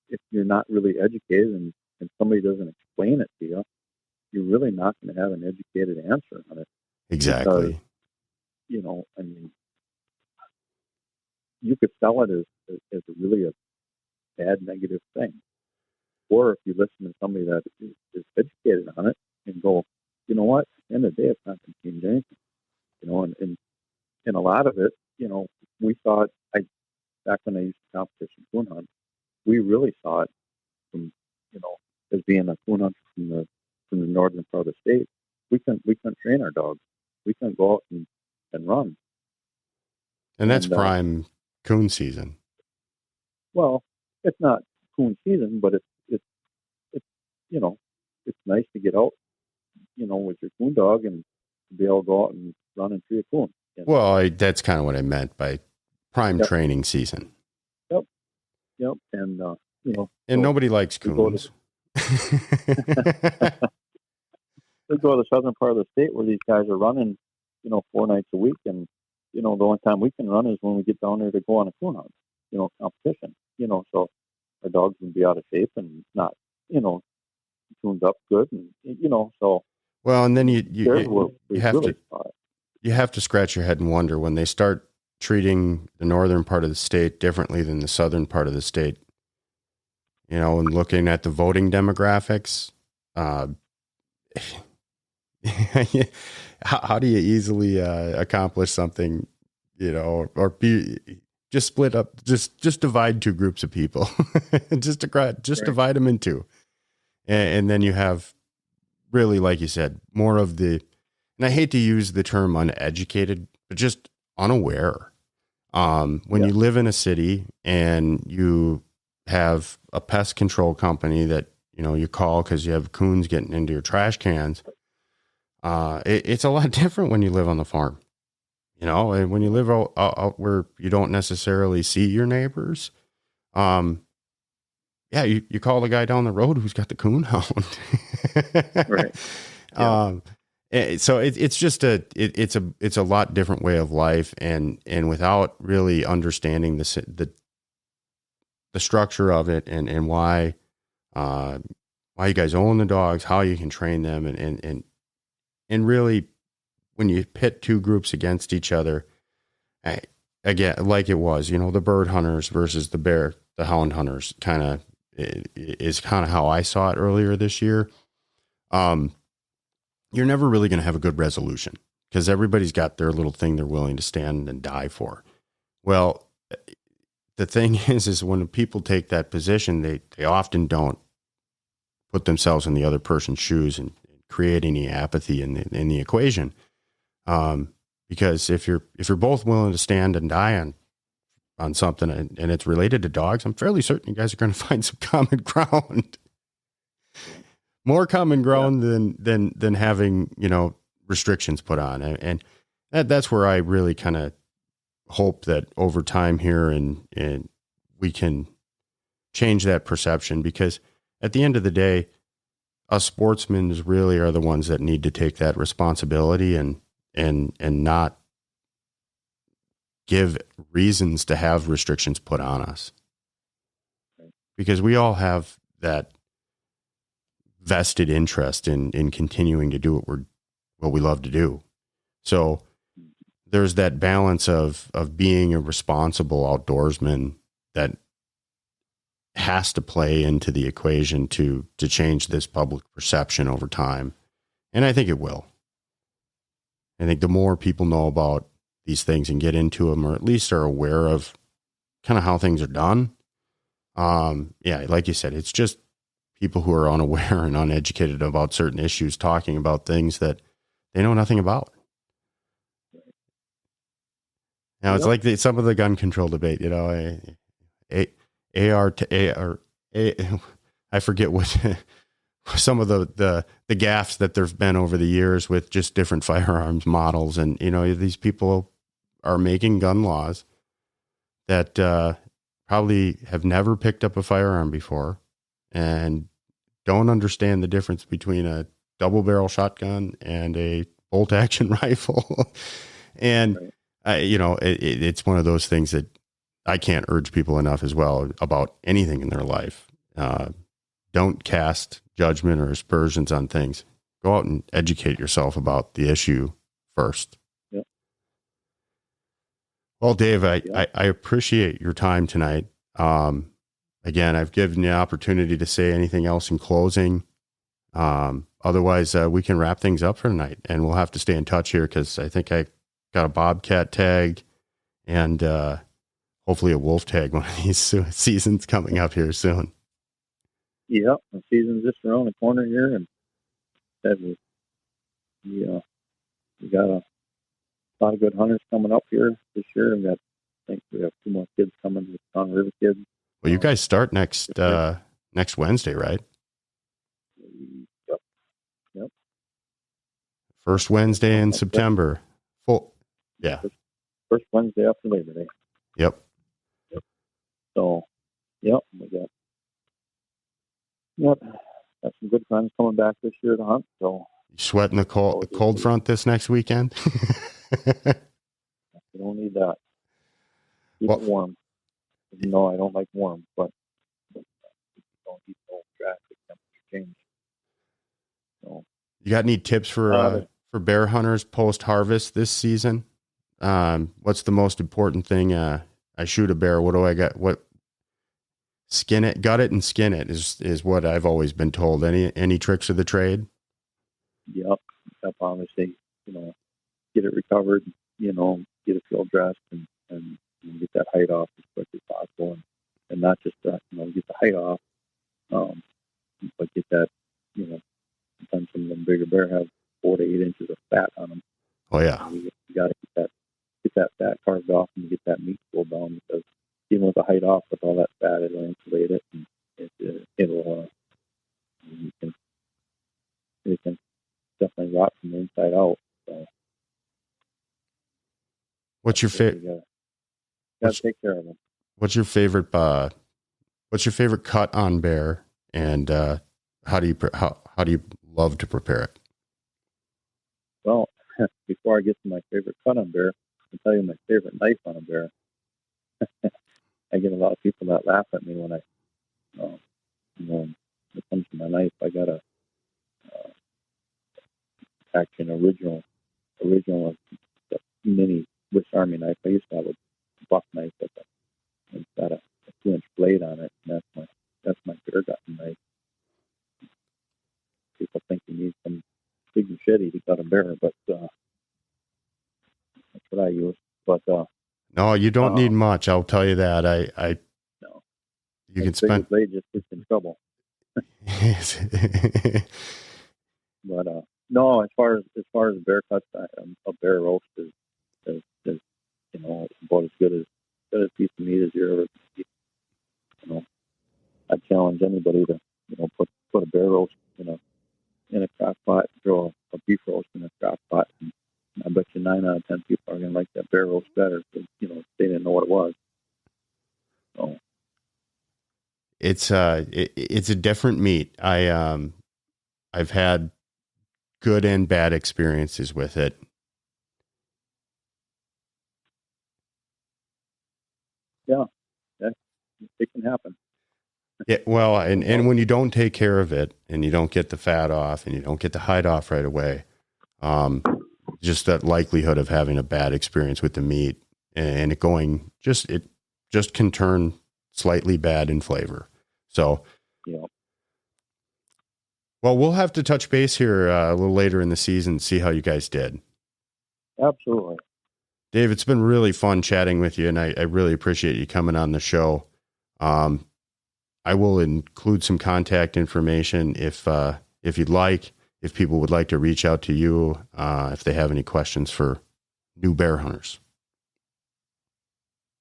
if you're not really educated and somebody doesn't explain it to you, you're really not going to have an educated answer on it. Exactly. Because, you could sell it as really a bad negative thing. Or if you listen to somebody that is educated on it and go, you know what, at the end of the day, it's not going to change anything. And a lot of it, we saw it, back when I used to competition coon hunt, we really saw it from, as being a coon hunter from the northern part of the state. We couldn't train our dogs. We couldn't go out and run. And that's prime coon season. Well, it's not coon season, but it's it's nice to get out, with your coon dog and be able to go out and run and tree a coon. Well, that's kind of what I meant by prime training season. Yep. And, and nobody likes coons. We go to the southern part of the state where these guys are running, 4 nights a week. And, the only time we can run is when we get down there to go on a coon hunt, competition, so our dogs can be out of shape and not, tuned up good. And, so. Well, and then you have really to, you have to scratch your head and wonder when they start treating the northern part of the state differently than the southern part of the state, and looking at the voting demographics, how do you easily accomplish something, or be just split up, just divide two groups of people, just Right. divide them in two. And then you have really, like you said, more of the, and I hate to use the term uneducated, but just unaware. When you live in a city and you have a pest control company that, you call because you have coons getting into your trash cans, it's a lot different when you live on the farm, and when you live out where you don't necessarily see your neighbors. You call the guy down the road who's got the coon hound. Right. Yeah. So it's just it's a lot different way of life, and without really understanding the structure of it, and why you guys own the dogs, how you can train them, and really when you pit two groups against each other, again, like it was, the bird hunters versus the hound hunters, kind of is kind of how I saw it earlier this year. You're never really going to have a good resolution because everybody's got their little thing they're willing to stand and die for. Well, the thing is when people take that position, they often don't put themselves in the other person's shoes and create any apathy in the equation. Because if you're both willing to stand and die on something and it's related to dogs, I'm fairly certain you guys are going to find some common ground. More common ground than having, restrictions put on. And that's where I really kind of hope that over time here and we can change that perception, because at the end of the day, us sportsmen really are the ones that need to take that responsibility and not give reasons to have restrictions put on us, because we all have that vested interest in continuing to do what we love to do. So there's that balance of being a responsible outdoorsman that has to play into the equation to change this public perception over time. And I think it will. I think the more people know about these things and get into them, or at least are aware of kind of how things are done. Like you said, it's just people who are unaware and uneducated about certain issues talking about things that they know nothing about. Now it's like some of the gun control debate, AR to AR, I forget what some of the gaffes that there've been over the years with just different firearms models. And, these people are making gun laws that probably have never picked up a firearm before and don't understand the difference between a double barrel shotgun and a bolt action rifle. And, it's one of those things that I can't urge people enough as well about anything in their life. Don't cast judgment or aspersions on things. Go out and educate yourself about the issue first. Yep. Well, Dave, I appreciate your time tonight. Again, I've given you the opportunity to say anything else in closing. Otherwise, we can wrap things up for tonight, and we'll have to stay in touch here because I think I got a Bobcat tag and hopefully a wolf tag one of these seasons coming up here soon. Yep, the season's just around the corner here, and we got a lot of good hunters coming up here this year, and I think we have 2 more kids coming with Sun River kids. Well, you guys start next Wednesday, right? Yep. First Wednesday in September. Yeah. First Wednesday after Labor Day. Yep. So, we got some good friends coming back this year to hunt. So, you sweating the cold front this next weekend? You don't need that. Keep it warm. No, I don't like warm, but don't need no drastic temperature change. So, you got any tips for bear hunters post harvest this season? What's the most important thing? I shoot a bear. What do I got? What skin it, gut it, and skin it is what I've always been told. Any tricks of the trade? Yep. Obviously, get it recovered, get it field dressed and get that height off as quick as possible. And not just that, get the height off, but get that, sometimes some of them bigger bear have 4 to 8 inches of fat on them. Oh yeah. You got to get that fat carved off and get that meat pulled down, because even with the height off, with all that fat, it'll insulate it, and it can definitely rot from the inside out. So what's your favorite? Got to take care of them. What's your favorite? What's your favorite cut on bear, and how do you love to prepare it? Well, before I get to my favorite cut on bear, I'll tell you my favorite knife on a bear. I get a lot of people that laugh at me when when it comes to my knife. I got a actually an original mini Swiss Army knife. I used to have a buck knife it's got a 2-inch blade on it, and that's my bear gutting knife. People think you need some big machete to cut a bear, but that's what I use. But no, you don't need much. I'll tell you that. No, you can spend blade just gets in trouble. But no, as far as bear cuts, a bear roast is about as good as a piece of meat as you're ever eat. I challenge anybody to put a bear roast in a crock pot, throw a beef roast in a crock pot, and I bet you 9 out of 10 people are going to like that bear roast better because they didn't know what it was. So it's a different meat. I've had good and bad experiences with it. Yeah, it can happen. Yeah, well, and when you don't take care of it, and you don't get the fat off, and you don't get the hide off right away, just that likelihood of having a bad experience with the meat and it just can turn slightly bad in flavor. So, yeah. Well, we'll have to touch base here a little later in the season, see how you guys did. Absolutely. Dave, it's been really fun chatting with you, and I really appreciate you coming on the show. I will include some contact information if you'd like, if people would like to reach out to you, if they have any questions for new bear hunters.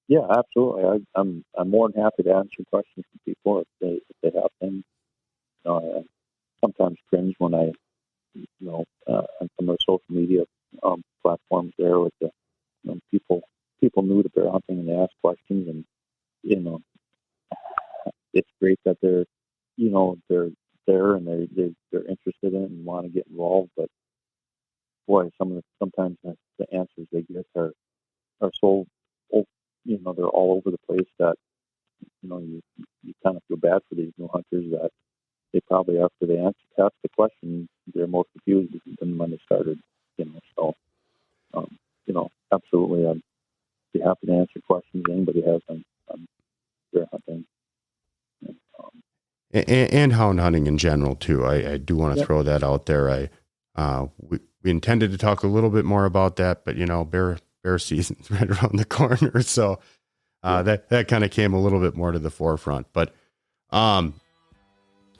Yeah, absolutely. I'm more than happy to answer questions from people if they have them. I sometimes cringe when I, on some of the social media platforms there with the people new to bear hunting, and they ask questions, and it's great that they're there and they're interested in it and want to get involved. But boy, sometimes the answers they get are so they're all over the place that you kind of feel bad for these new hunters that they probably, after they ask the question, they're more confused than when they started. So absolutely, I'd be happy to answer questions anybody has on bear hunting. And hound hunting in general too. I do want to throw that out there. We intended to talk a little bit more about that, but bear season's right around the corner, so that kind of came a little bit more to the forefront. But I'll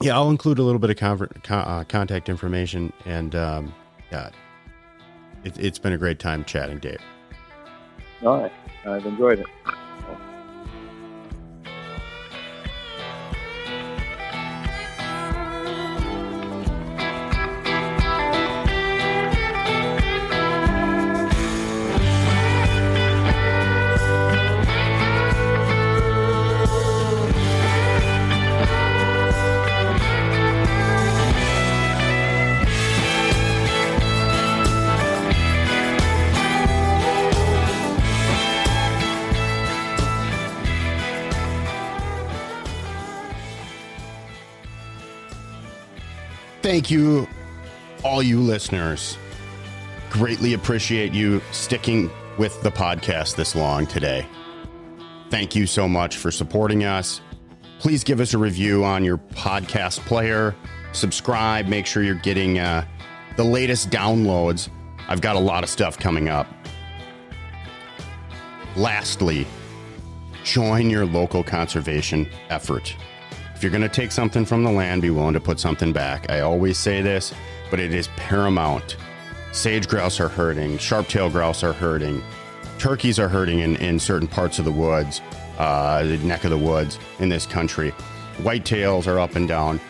include a little bit of contact information, and it's been a great time chatting, Dave. All right, I've enjoyed it. Thank you, all you listeners, greatly appreciate you sticking with the podcast this long today. Thank you so much for supporting us. Please give us a review on your podcast player. Subscribe. Make sure you're getting the latest downloads. I've got a lot of stuff coming up. Lastly, join your local conservation effort. If you're going to take something from the land, be willing to put something back. I always say this, but it is paramount. Sage grouse are hurting. Sharp-tailed grouse are hurting. Turkeys are hurting in certain parts of the woods, the neck of the woods in this country. Whitetails are up and down.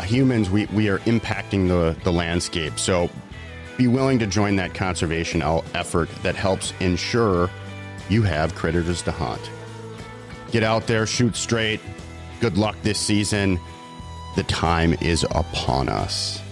Humans, we are impacting the landscape. So be willing to join that conservation effort that helps ensure you have critters to hunt. Get out there, shoot straight. Good luck this season. The time is upon us.